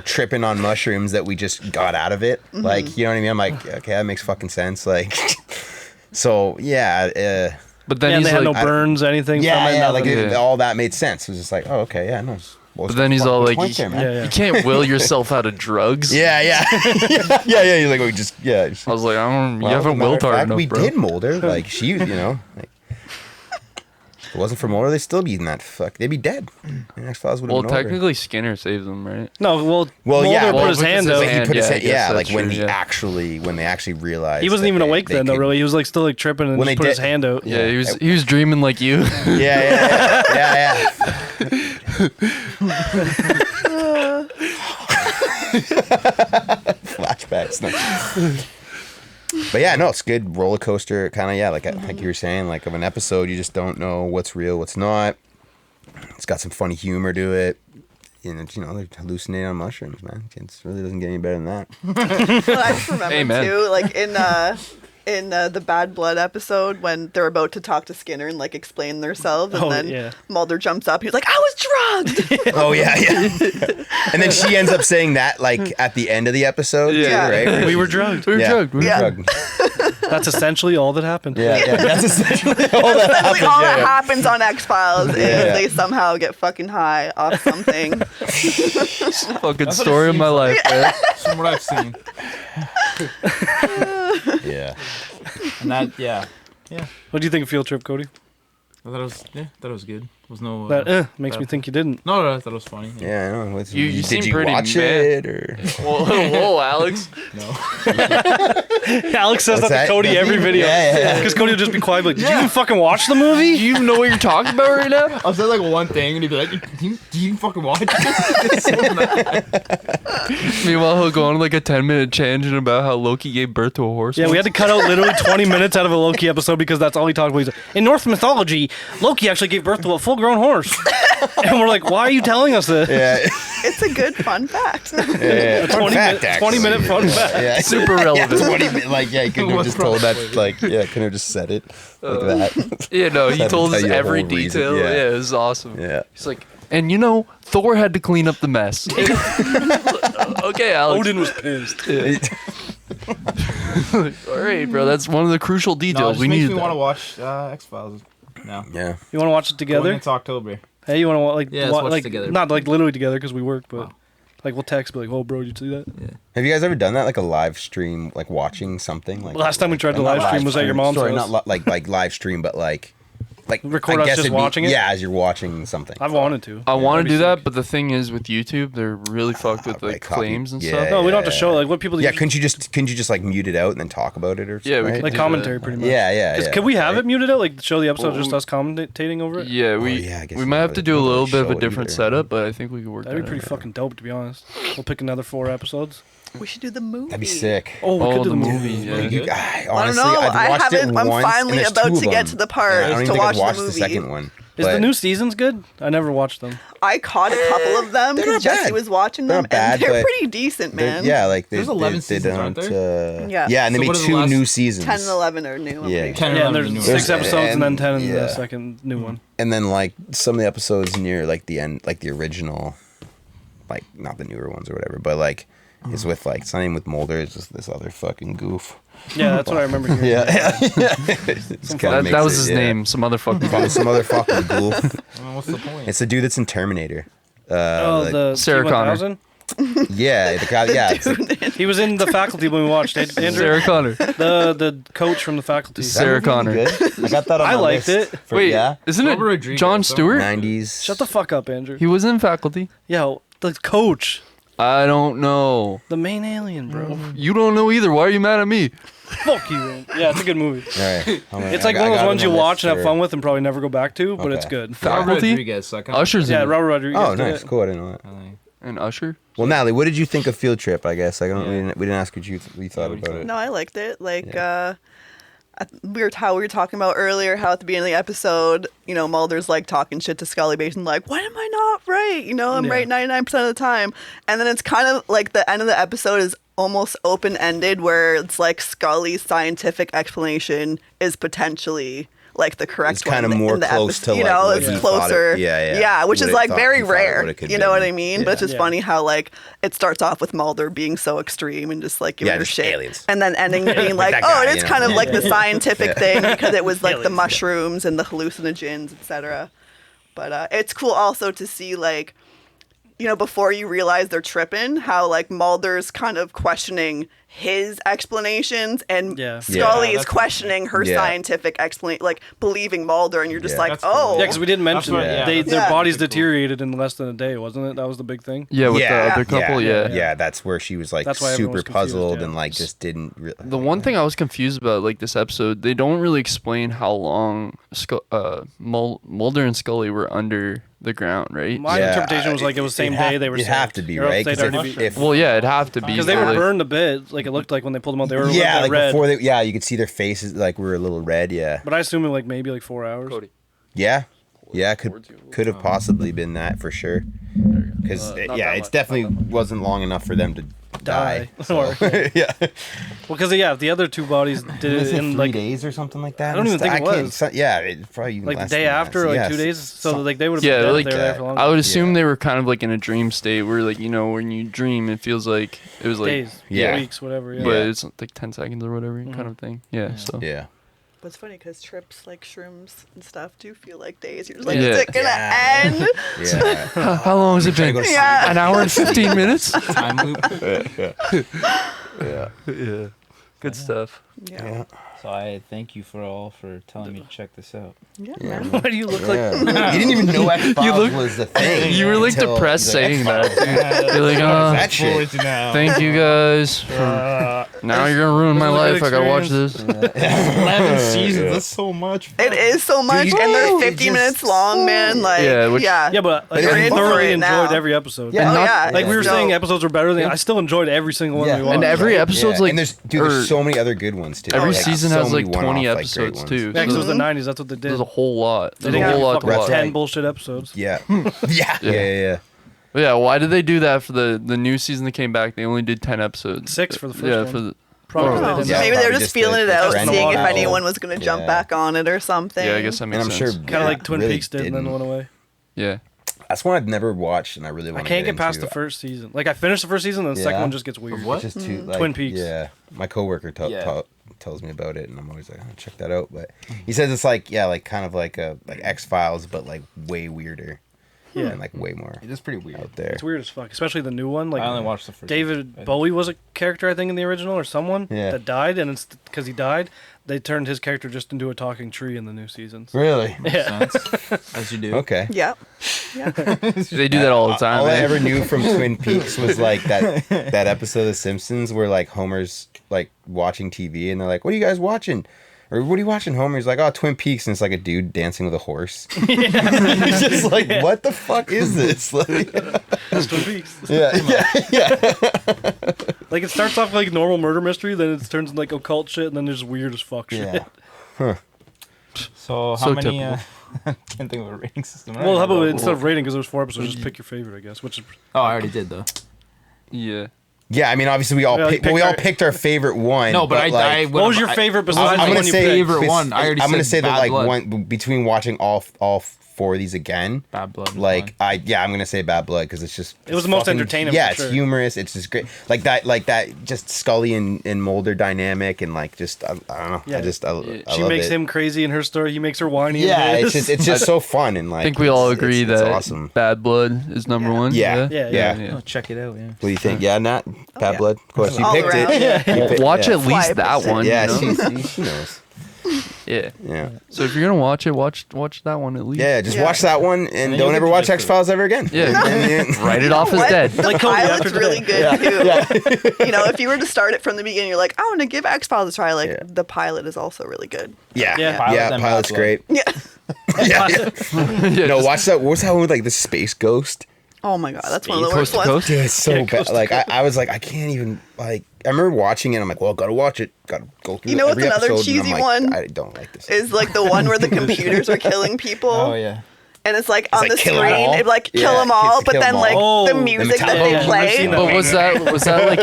tripping on mushrooms, that we just got out of it. Mm-hmm. Like, you know what I mean? I'm like, okay, that makes fucking sense. Like, so yeah. But then he's they had like, no burns, anything. from it, Yeah, nothing. like all that made sense. It was just like, oh, okay, yeah, no. but then he's all like, man. you can't will yourself out of drugs. Yeah. He's like, we just, I was like, you haven't willed hard enough, we bro. did Mulder. Like, she, like, if it wasn't for Mulder, they'd still be in that fuck. They'd be dead. The X-Files would have Well, been over. technically, Skinner saves them, right? No, Mulder yeah, put his hand out. He put his hand, yeah, like that's when true, when they actually realized He wasn't that even awake then, though. Really, he was like still like tripping and When just they put his did- hand out. Yeah, he was dreaming like you. Yeah. Flashbacks. No. But yeah, no, it's good roller coaster kind of. Like you were saying, like of an episode, you just don't know what's real, what's not. It's got some funny humor to it. They're hallucinating on mushrooms, man. It really doesn't get any better than that. But I just remember Amen. too, like in the Bad Blood episode when they're about to talk to Skinner and like explain themselves, and then Mulder jumps up. He's like, "I was drugged." Oh yeah. And then she ends up saying that like at the end of the episode. Yeah. Too, right? We were drugged. We were drugged. drugged. That's essentially all that happened. Yeah, that's essentially all that Essentially, happened. all Yeah. that happens on X-Files is Yeah. they somehow get fucking high off something. Fucking story of my life, man. From what I've seen. Yeah. And that, yeah. What do you think of Field Trip, Cody? I thought it was good. Was no. That makes me think you didn't. No, I thought it was funny. Yeah, I know. You Did seem you pretty watch mad. it or? Whoa, Alex. No. Alex says What's that to that? Cody Does every he? video. Yeah. Because Cody will just be quiet, like, did you even fucking watch the movie? Do you even know what you're talking about right now? I'll say like one thing and he'd be like, do you even fucking watch it? Meanwhile, he'll go on like a 10-minute tangent about how Loki gave birth to a horse. Yeah, we had to cut out literally 20 minutes out of a Loki episode because that's all he talked about. He's like, in Norse mythology, Loki actually gave birth to a full-grown horse. And we're like, why are you telling us this? Yeah. It's a good fun fact. Fun 20 fact, minute, 20 minute fun fact. Yeah. Super relevant. Yeah, 20 minutes. Like, yeah, you couldn't have just told that. Like, yeah, couldn't have just said it like that. Yeah, no, he Had to told tell us you the every whole reason, detail. yeah. Yeah, it was awesome. Yeah. He's like, and you know, Thor had to clean up the mess. Okay, Alex. Odin was pissed. All right, bro. That's one of the crucial No, it details. just We makes need me want to watch X-Files now. Yeah. You want to watch it Going together? into October. Hey, you want to like, Yeah, let's watch it like together. not like literally together because we work, but Oh. like we'll text, be like, oh, bro, did you see that? Have you guys ever done that? Like a live stream, like watching something? Like Last time we tried to not live stream was at your mom's Sorry, house. not like live stream, but like Record I us guess just it'd be- watching it? Yeah, as you're watching something. I've wanted to. I want That'd to be do that, sick. but the thing is with YouTube, they're really fucked with right, like copy- claims and yeah, stuff. No, we don't have to show like what people. Yeah, usually- couldn't you just like mute it out and then talk about it or something? Yeah, we right? could like do commentary that. pretty much. Yeah. Can we have right? it muted out? Like show the episode Well, just us commentating over it? Yeah, we yeah, I guess we you might have would. to do a Don't little bit of show a it different either. setup, but I think we could work That'd be that pretty out. fucking dope, to be honest. We'll pick another 4 episodes. We should do the movie. That'd be sick. Oh, we Oh, could do the the movie, movie. yeah. You, I honestly, don't know. I've I watched haven't. it I'm once, and finally there's about two to of get them. to the part Yeah, I don't to even think watch I've watched the the movie. second one. Is the but- new seasons good? I never watched them. I caught a couple of them They're because not Jesse bad. was watching They're them, not bad, and they're but pretty decent, man. Yeah, like There's 11 seasons, don't. aren't Yeah. Yeah, and they So made what are the 2 last new seasons. 10 and 11 are new. I'm Yeah. pretty 10 sure. Yeah, and and there's 11 6 There's- episodes and then and- 10 in yeah. the second new one. And then like some of the episodes near like the end, like the original, like not the newer ones or whatever, but like it's with like it's not even with Mulder. It's just this other fucking goof. Yeah, that's what I remember hearing. Yeah, That was his name, some motherfucker. Some other fucking goof. I mean, what's the point? It's the dude that's in Terminator. Oh, like- the Sarah T-1000? yeah, the guy. Yeah, it's like, He was in the faculty when we watched it. Andrew, Sarah Connor. the coach from the faculty. Sarah that movie Connor. good? I got that on I my liked list it. for- Wait, yeah, isn't Robert it Rodriguez, John so- Stewart? 90s. Shut the fuck up, Andrew. He was in faculty. Yeah, the coach, I don't know. the main alien, bro. You don't know either. Why are you mad at me? Fuck you. Man. Yeah, it's a good movie. All right. It's like one of those ones you watch and have fun with and probably never go back to, but it's Okay. good. Robert Faculty? Rodriguez, so I kinda- Usher's Yeah, in it. Robert Rodriguez. Oh, did nice, it. cool. I didn't know that. And Usher? Well, Natalie, what did you think of Field Trip? I guess I don't. Yeah. We didn't ask what you thought what you about thought. it. No, I liked it. Like, how we were talking about earlier, how at the beginning of the episode, you know, Mulder's like talking shit to Scully, basically like, "Why am I not right? You know, I'm Yeah. right 99% of the time." And then it's kind of like the end of the episode is almost open ended, where it's like Scully's scientific explanation is potentially like the correct It's one kind of in the more close episode. to You like know, what it's he thought it- closer. yeah, which what is it like thought- very he thought it rare. would've could You know what been. I mean? But it's just Yeah. funny how like it starts off with Mulder being so extreme and just like giving Yeah, her just shit, aliens. and then ending being like, that oh, guy, and it's you know? kind of like the scientific thing because it was like the Aliens, yeah. mushrooms and the hallucinogens, etc. But it's cool also to see like, you know, before you realize they're tripping, how like Mulder's kind of questioning his explanations and Yeah. Scully Yeah, is that's- questioning her Yeah. scientific explanation, like believing Mulder, and you're just Yeah. like, That's cool. oh, Yeah, because we didn't mention what- it. yeah, They, that's- their Yeah. bodies Pretty cool. deteriorated in less than a day, wasn't it? That was the big thing. Yeah, with the other couple, yeah. yeah. That's where she was like That's why everyone super was confused, puzzled yeah. and like just didn't. The one thing I was confused about, like this episode, they don't really explain how long Mulder and Scully were under the ground, right? My interpretation was like it was same day they were. It'd have saved. to be Or else right they'd because already be- if Well, yeah, it'd have to be. Because they were like- burned a bit. Like it looked like when they pulled them out, they were a little yeah, bit like red. before they you could see their faces like were a little red. Yeah, But I assume it like maybe like 4 hours. Cody. yeah, could have possibly been that for sure. Because not yeah, that it's much, definitely wasn't long enough for them to die. So, yeah. Well, because the other two bodies did it in 3 like days or something like that. I don't even think it can't- was. Yeah, it probably even like the less day than that. after, like Yes. 2 days. So like they would have Yeah, been dead like if they were there for long. I would assume Yeah. they were kind of like in a dream state where, like, you know, when you dream, it feels like it was like, days, Yeah. weeks, whatever. Yeah. but it's like 10 seconds or whatever kind of thing. Yeah. So Yeah. But it's funny because trips like shrooms and stuff do feel like days. You're just like, Yeah. is it gonna Yeah. end? Yeah. how long has it been? go to Yeah. An hour and 15 minutes. Time loop. Yeah. Yeah. Good stuff. Yeah. Yeah. So I thank you for telling me to check this out. Yeah, Yeah. man. Why do you look like? Yeah. You didn't even know X-Files look- was the thing. You were like until depressed he's like, saying that. X-Files. Dude. You're like, That shit. thank you guys. For, now you're gonna ruin my was a good life. I gotta watch this. 11 seasons. That's so much. It is so much, you- and they're Woo! 50 Just- minutes long, man. Like, Yeah, which- Yeah, but like, You're I in for thoroughly it enjoyed now. every episode. Yeah. oh not- yeah, Like we were it's saying, dope. episodes were better than I still enjoyed every single one Yeah. we watched. And every episode's Yeah. like, and there's or so many other good ones too. every Like, season so has many like 20 one-off, great episodes ones. too. Yeah, because it was the So '90s. That's what they did. there's a whole lot. They There's didn't a whole give a lot fuck to about watch. 10 bullshit episodes. Yeah. Yeah. Yeah. But yeah, why did they do that for the new season that came back? They only did 10 episodes. 6 for the first Yeah, one. for the Probably I they don't know. didn't Yeah, know. Maybe they're probably just just feeling the it out, trend seeing if model. anyone was gonna jump Yeah. back on it or something. yeah, I guess that And makes I'm sense. sure Kind of like Twin really Peaks did and then didn't. went away. Yeah. That's one I've never watched, and I really I want to can't get past into. the first season. Like I finished the first season, and the second Yeah. one just gets weird. What? It's just too, like, Twin Peaks. Yeah, my coworker Yeah. tells me about it, and I'm always like, oh, check that out. But he says it's like, yeah, like kind of like a like X-Files, but like way weirder. Yeah. And like way more It is pretty weird. out there. It's weird as fuck, especially the new one. Like I only watched the first. David one. Bowie was a character, I think, in the original, or someone Yeah. that died, and it's because he died, they turned his character just into a talking tree in the new seasons. Really? Yeah. As you do. Okay. Yeah. They do that all the time. All I man. ever knew from Twin Peaks was like that episode of The Simpsons where like Homer's like watching TV and they're like, "What are you guys watching?" Or what are you watching, Homer? He's like, "Oh, Twin Peaks," and it's like a dude dancing with a horse. He's just like, "What the fuck is this?" Like, That's Twin Peaks. yeah. Like it starts off like normal murder mystery, then it turns into like occult shit, and then there's weird as fuck shit. Yeah. So how So many? typical. Can't think of a rating system. Well, how about instead of rating, because there's 4 episodes, just pick your favorite, I guess. Which is Oh, I already did though. Yeah. Yeah, I mean, obviously we all Yeah, like picked, we pick all our- picked our favorite one. No, but I like, what was your favorite besides the I'm gonna one you say picked? favorite one. I already I'm gonna said say that Bad like Blood. one between watching all 4 of these again. Bad Blood. is Like fine. I'm gonna say Bad Blood because it's just It was it's the most fucking- entertaining, Yeah, for it's sure. humorous. It's just great. Like that just Scully and Mulder dynamic and like just I don't know. Yeah. I She love makes it. him crazy in her story. He makes her whiny. in Yeah, his. it's just so fun and like. I think we all it's- agree it's that awesome. Bad Blood is number Yeah. one. Yeah. Yeah. Oh, check it out. Yeah. What do you think? Yeah, Nat, Bad yeah. Blood. Of course, you All picked around. it. Yeah. You picked- Watch yeah. at least Why that percent? one. Yeah, You know? she knows. Yeah. Yeah. So if you're gonna watch it, watch that one at least. Yeah, just Yeah. watch that one and then don't you'll ever get the watch gist of it. X Files ever again. Yeah. And you- Write it off as What? dead. The Like Cody pilot's after really today. good too. You know, if you were to start it from the beginning, you're like, I want to give X Files a try. Like Yeah. the pilot is also really good. Yeah, Yeah. yeah, Pilot and Pilot's Bad Blood. great. Yeah. Yeah. Yeah, No, just watch that. What was that one with like the space ghost? Oh my god, that's one of the Coast worst to ones. Coast. Dude, it's so Yeah, bad. Coast to Like Coast. I was like, I can't even like. I remember watching it. I'm like, well, gotta watch it. Gotta go through. You know what's every another episode, and I'm cheesy like, one? I don't like this. Is like the one where the computers are killing people. Oh yeah. And it's like on like the kill 'em screen, all? it like kill Yeah, them all, kill but 'em then all. like Oh, the the music that Metallica. they Yeah, I've play. seen that. But was that like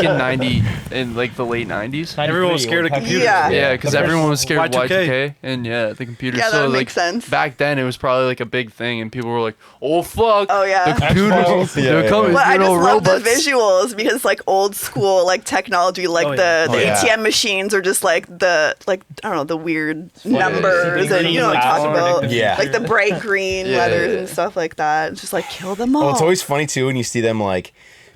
in like the late 90s? Everyone was scared of computers. Yeah. Yeah, because everyone was scared of Y2K. Y2K, and yeah, the computer. Yeah, that so would like make sense. back then, it was probably like a big thing, and people were like, "Oh fuck, Oh, yeah. the computers, X-Files. they're Yeah, coming, But I you just know, love the robots." visuals because it's like old school like technology, like Oh, yeah. the Oh, yeah. ATM machines are just like the I don't know, the weird numbers the and you know what green I'm talking lights. about. Yeah. Like the bright green Yeah, letters yeah, and yeah. stuff like that. It's just like kill them all. Oh, it's always funny too when you see them like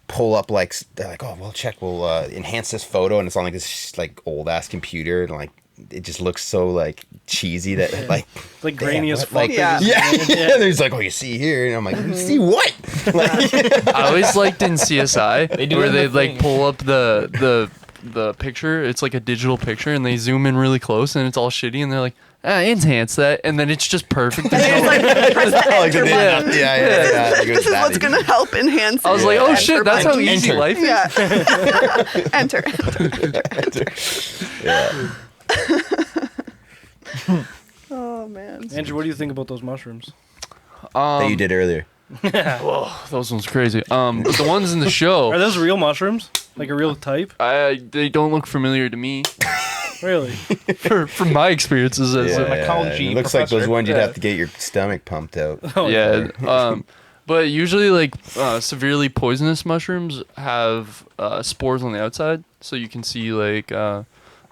pull up like they're like, oh, we'll enhance this photo, and it's on like this like old ass computer, and like it just looks so like cheesy that like Like grainy damn, as what? fuck. Like, Yeah. yeah. There's like, oh, you see here, and I'm like, you see what? Like, I always liked in CSI They do where it in they the like thing. pull up the picture. It's like a digital picture, and they zoom in really close, and it's all shitty, and they're like, enhance that, and then it's just perfect. And There's it's no- like press the like, enter yeah, button. yeah. It goes This is that what's easy. gonna help enhance. I was it. like, oh Enter shit, that's how button. easy Enter. life is. Yeah. enter. Yeah. Oh man. Andrew, what do you think about those mushrooms? That you did earlier. Those ones crazy. But the ones in the show, Are those real mushrooms? Like a real type? They don't look familiar to me. Really? From my experiences as An ecology It looks like those professor. ones you'd Yeah. have to get your stomach pumped out. Oh, yeah. But usually, like severely poisonous mushrooms have spores on the outside, so you can see like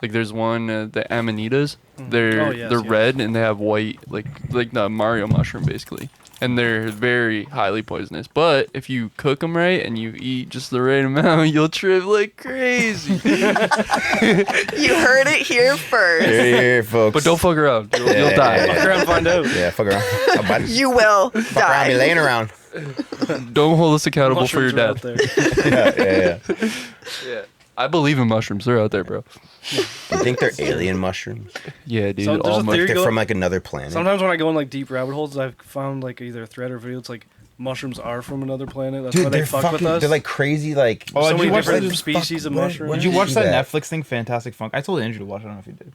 there's one the amanitas. They're red and they have white like the Mario mushroom basically, and they're very highly poisonous. But if you cook them right and you eat just the right amount, you'll trip like crazy. You heard it here first. Here, folks. But don't fuck around. You'll die. Fuck around and find out. Yeah, fuck around. You will Fuck around, be die. laying around. Don't hold us accountable for your Mushrooms are death. out there. Yeah. Yeah. I believe in mushrooms. They're out there, bro. You think they're alien mushrooms? Yeah, dude. So there's all a mu- theory They're go- from like another planet. Sometimes when I go in like deep rabbit holes, I've found like either a thread or video. It's like mushrooms are from another planet. That's why Dude, they they're fuck fucking. with us. They're like crazy. Like. Oh, so did many you watch different that? species of mushrooms. Did you watch that that? Netflix thing, Fantastic Funk? I told Andrew to watch it. I don't know if you did.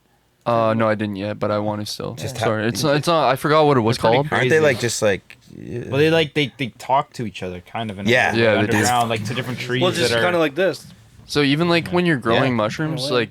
No, I didn't yet, but I want to still. Just Sorry, ha- it's not. I forgot what it was It's pretty called. crazy. Aren't they like just like? Well, they they talk to each other, kind of. In Yeah. a way, Yeah, they do. underground, like to different trees Well, it's just that are. kind of like this. So even like when you're growing Yeah. mushrooms, No way.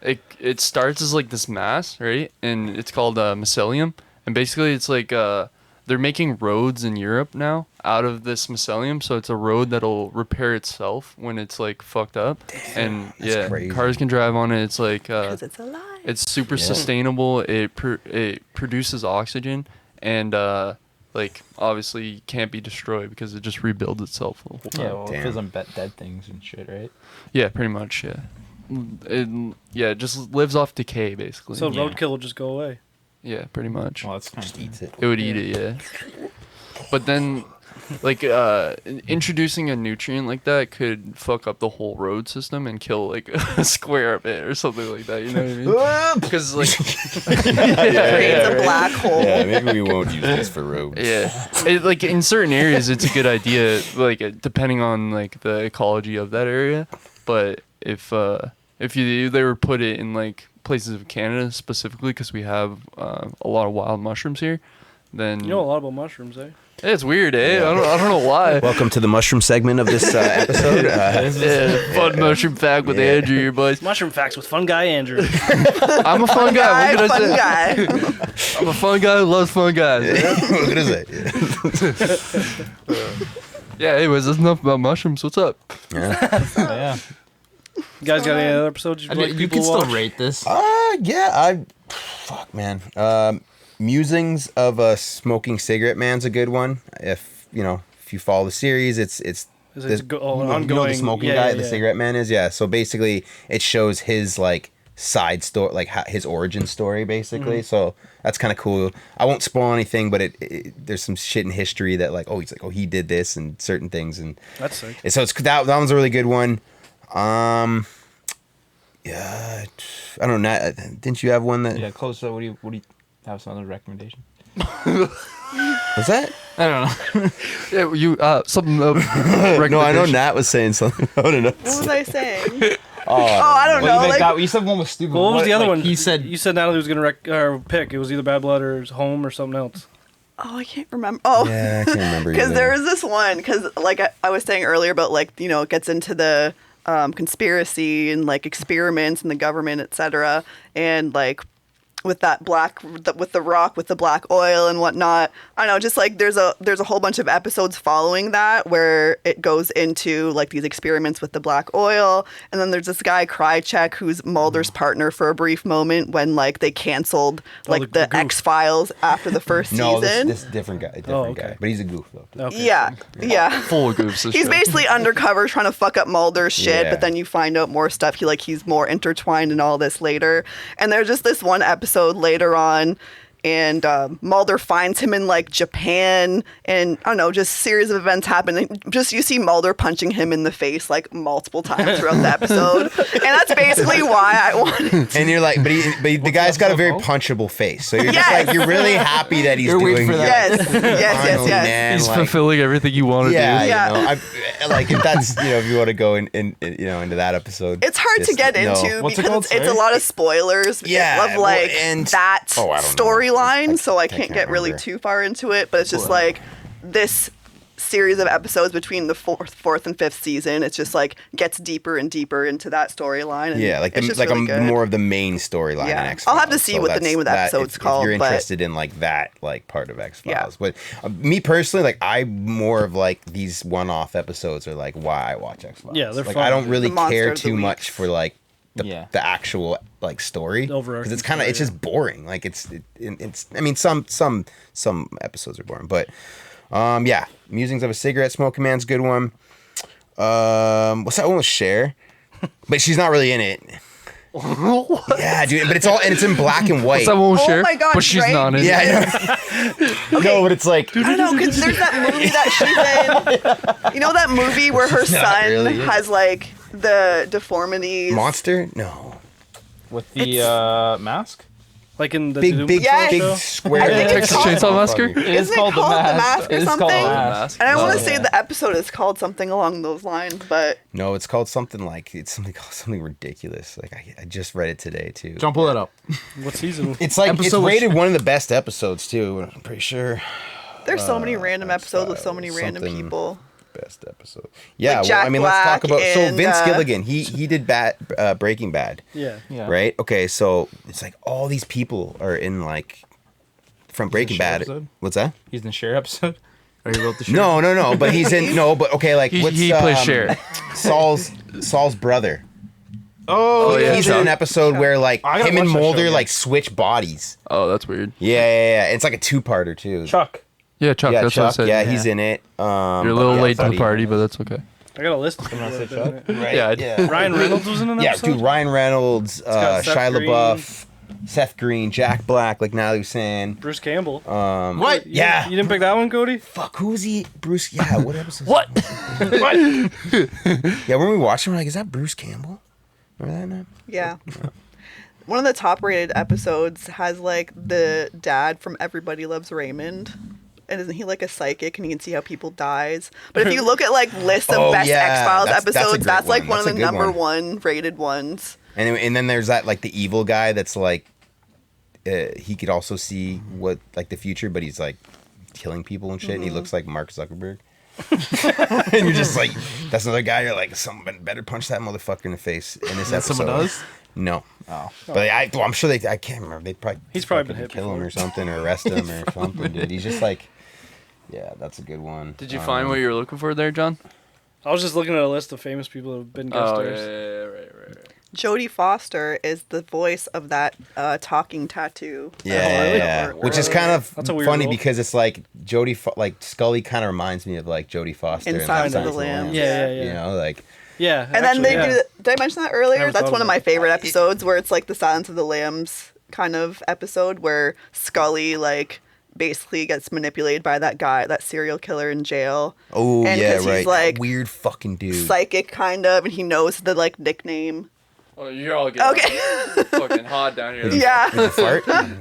like it starts as like this mass, right? And it's called mycelium. And basically, it's like they're making roads in Europe now out of this mycelium. So it's a road that'll repair itself when it's like fucked up. And yeah, crazy. cars can drive on it. It's like Because it's alive. it's super Yeah. sustainable. It produces oxygen, and like obviously you can't be destroyed because it just rebuilds itself the whole time. Yeah, well, it Damn. feels on dead things and shit, right? Yeah, pretty much. Yeah, it just lives off decay basically. So Yeah. roadkill will just go away. Yeah, pretty much. Well, that's kind Just of eats it. It would eat it, yeah. But then, like, introducing a nutrient like that could fuck up the whole road system and kill, like, a square of it or something like that, you know what I mean? Because, like, Creates a black hole. Yeah, maybe we won't use this for roads. yeah. Like, in certain areas, it's a good idea, like, depending on, like, the ecology of that area. But if they were put it in, like, places of Canada specifically, because we have a lot of wild mushrooms here, then... You know a lot about mushrooms, eh? It's weird, eh? I don't know why. Welcome to the mushroom segment of this episode. Yeah, fun mushroom fact with Yeah. Andrew, your boys. Mushroom facts with fun guy Andrew. I'm a fun guy. What can Fun I say? guy. I'm a fun guy who loves fun guys. What is it? Yeah, anyways, that's enough about mushrooms. What's up? yeah. You guys got any other episodes you'd like you people can to still watch? rate this. Fuck, man. Musings of a Smoking Cigarette Man's a good one. If you follow the series, it's Is it this- ongoing? you know the smoking Yeah, guy, yeah, the yeah. cigarette man is. Yeah. So basically, it shows his like side story, like his origin story, basically. Mm-hmm. So that's kind of cool. I won't spoil anything, but there's some shit in history that like, he did this and certain things, and That's sick. so it's that one's a really good one. Yeah, I don't know. Didn't you have one that Yeah, close up. What do you have? Some other recommendation? was that? I don't know. Yeah, you something. No, I know recommendation. Nat was saying something. I don't know. What was I saying? Oh, I don't know. Like, you said one was stupid. Well, what was the other one? He said You said Natalie was gonna pick. It was either Bad Blood or Home or something else. oh, I can't remember. Oh, yeah, I can't remember. because either. there was this one. Because like I was saying earlier about like it gets into the conspiracy and like experiments and the government, etc. And like with that with the rock with the black oil and whatnot. I don't know, just like there's a whole bunch of episodes following that where it goes into like these experiments with the black oil, and then there's this guy Krychek who's Mulder's partner for a brief moment when like they canceled like the the goof. X-Files after the first No, season. this different guy. Different okay. guy. But he's a goof though. Okay. Yeah. Full of goofs. this He's show. basically undercover trying to fuck up Mulder's shit, Yeah. but then you find out more stuff. He's more intertwined in all this later. And there's just this one episode later on, and Mulder finds him in like Japan, and I don't know, just series of events happen. And just you see Mulder punching him in the face like multiple times throughout the episode, and that's basically why I wanted. And you're like, but the guy's got a very punchable face, so you're just Yes. like, you're really happy that he's You're waiting doing for that. Finally, Yes. man, He's like, fulfilling everything you want to yeah, do. Yeah. you know, like if that's if you want to go in into that episode, It's hard to just get know. into What's it because called, it's a sorry? lot of spoilers Yeah, of well, like and- that Oh, I don't know. storyline, I so I can't can't get really remember. too far into it. But it's just like this series of episodes between the fourth and fifth season. It's just like gets deeper and deeper into that storyline. And Yeah, like it's just really good. more of the main storyline in X-Files. I'll have to see what the name of the episode's called. If you're but interested in like that like part of X-Files. But me personally, like I'm more of like these one-off episodes are like why I watch X-Files. Yeah, they're like fun. I don't really The monster care of the too week. much for like the actual like story Overarching because it's kind of story, it's just boring. Like it's I mean some episodes are boring, but yeah, Musings of a Cigarette Smoking Man's a good one. What's that one with Cher? But she's not really in it. Yeah, dude, but it's in black and white. What's that one with Oh Cher? my God, But she's Drake. not in it. Yeah, I know. No, but it's like I don't know, because there's that movie that she's in. You know that movie where her son really. has like the deformities? Monster? No. With the mask. Like in the Big Yes. big square. I think it's Texas Chainsaw Massacre? It is Isn't it called called The The Mask. Mask or It is called something? The Mask. And I want to Oh, say yeah. the episode is called something along those lines, but No, it's called something like something ridiculous. Like I just read it today too. Don't pull that up. What season? It's like Episode it's was- rated one of the best episodes too. I'm pretty sure there's so many random episodes with so many X-Files, random something- people. best episode. Yeah, Jack well, I mean, let's talk Black about so and, Vince Gilligan. He did Breaking Bad, Yeah. Yeah. right? Okay, so it's like all these people are in like from Breaking Cher Bad. episode? What's that? He's in the Cher episode. Are you about to show? No, but he's in but okay, like He what's plays Cher. Saul's brother. Oh, yeah. He's in an episode where like I gotta him and watch that show Mulder again. like switch bodies. Oh, that's weird. Yeah. It's like a two-parter too. Chuck. Yeah, Chuck, Yeah, that's what I Chuck. said. Yeah, he's in it. You're a but little yeah, late to the buddy. party, but that's okay. I got a list of people. that have been in it. Right? Yeah, Ryan Reynolds was in an Yeah, episode? dude, Ryan Reynolds, got Seth Shia Green. LaBeouf, Seth Green, Jack Black, like Natalie was saying. Bruce Campbell. What? You Yeah. You didn't pick that one, Cody? Fuck, who's he? Bruce. Yeah, what episode? What? Yeah, when we watched him, we're like, is that Bruce Campbell? Remember that name? Yeah. One of the top rated episodes has like the dad from Everybody Loves Raymond. And isn't he like a psychic and you can see how people dies? But if you look at like lists of Oh, best yeah, X-Files that's a episodes, great that's like one. one of That's the a good number one. one rated ones. And then there's that like the evil guy that's like, he could also see what like the future, but he's like killing people and shit. And he looks like Mark Zuckerberg. And you're just like, that's another guy. You're like, someone better punch that motherfucker in the face in this episode. Someone does? No. Oh. But I'm sure I can't remember. They probably He's probably been fucking hit kill him before. or something or arrest him or something, dude. He's just like, yeah, that's a good one. Did you find what you were looking for there, John? I was just looking at a list of famous people that have been guest Oh, stars. right. Jodie Foster is the voice of that talking tattoo. Yeah, Or- which is or- kind of That's a weird funny role. because it's like like Scully kind of reminds me of like Jodie Foster In in Silence Silence of the Lambs. Yeah. You know, like Yeah. And then they actually, do. Did I mention that earlier? Never That's thought one of of my it. favorite episodes where it's like the Silence of the Lambs kind of episode where Scully like basically gets manipulated by that guy, that serial killer in jail. oh And yeah, 'cause he's, right, like, weird fucking dude. Psychic kind of, and he knows the like nickname. Oh, you're all getting Okay. fucking hot down here. Yeah. Did you fart? Get that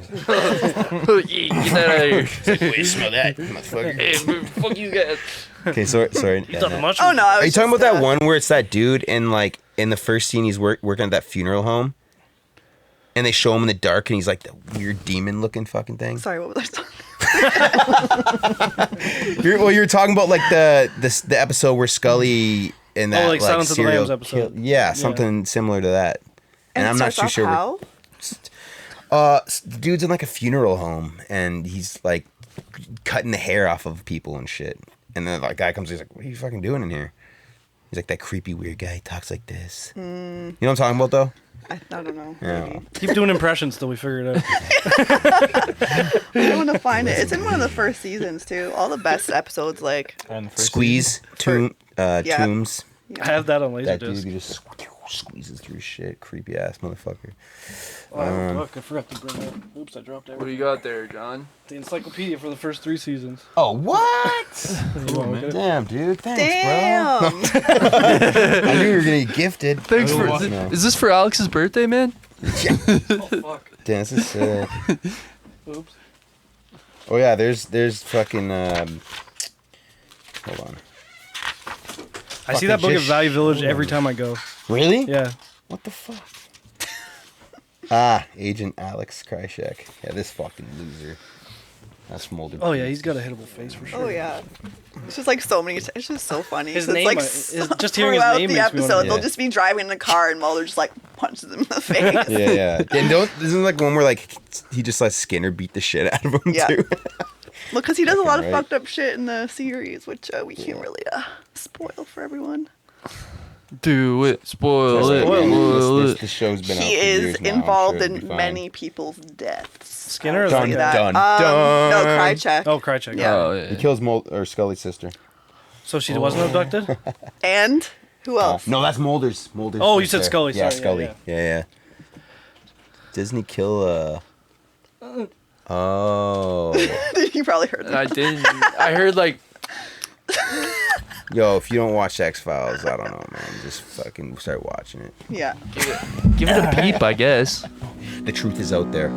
out of here. Wait, smell that, motherfucker. Hey, fuck you guys. Okay, sorry. You thought the Oh mushroom. no! I was Are you talking just, about that one where it's that dude in like in the first scene he's working at that funeral home, and they show him in the dark and he's like the weird demon looking fucking thing? Sorry, what was I talking? You're talking about like the episode where Scully in that like Silence of the serial Lambs episode. yeah, something similar to that. And it I'm not starts too off sure. How? The dude's in like a funeral home and he's like cutting the hair off of people and shit. And then that guy comes, he's like, "What are you fucking doing in here?" He's like that creepy weird guy. He talks like this. You know what I'm talking about though? I don't know. Yeah. Maybe. Keep doing impressions till we figure it out. I want to find it. It's in one of the first seasons too. All the best episodes, like And the first Squeeze, Tombs. I have that on That dude Laserdisc. who just squeezes through shit. Creepy ass motherfucker. Oh, I have a book. I forgot to bring that. Oops, I dropped What do everything. you got there, John? The encyclopedia for the first 3 seasons. Oh, what? You want to look at it? Damn, dude. Thanks, damn. bro. I knew you were gonna get gifted. Thanks for. No. Is this for Alex's birthday, man? Oh, fuck. Damn, this is sick. Oops. Oh yeah, there's fucking hold on. I see that book at just- Value Village every time I go. Really? Yeah. What the fuck? Agent Alex Krychek. Yeah, this fucking loser. That's Mulder. Oh yeah, he's got a hittable face for sure. Oh yeah. It's just like so many. It's just so funny. His 'cause name, like just hearing his throughout name the makes me wanna- episode, Yeah. they'll just be driving in a car and Mulder just like punches him in the face. Yeah. And isn't like one where like he just lets Skinner beat the shit out of him Yeah. too? Well, because he does a lot of Right. fucked up shit in the series, which we can't really spoil for everyone. Do it. Spoil it. Spoil. Spoil This it. the show's been out He for is years now. I'm involved sure it'll be in fine. many people's deaths. Skinner is I'll like say a- that. Dun, No, dun. Krychek. Oh, Krychek. Yeah. Oh, He yeah. kills Scully's sister. So she wasn't abducted? And who else? No, that's Mulder's. Oh, you said sister. Scully, Yeah, sorry, Scully. yeah, Yeah. Disney kill Oh. You probably heard that. I didn't. I heard like Yo, if you don't watch X-Files, I don't know, man. Just fucking start watching it. Yeah. give it a peep, I guess. The truth is out there.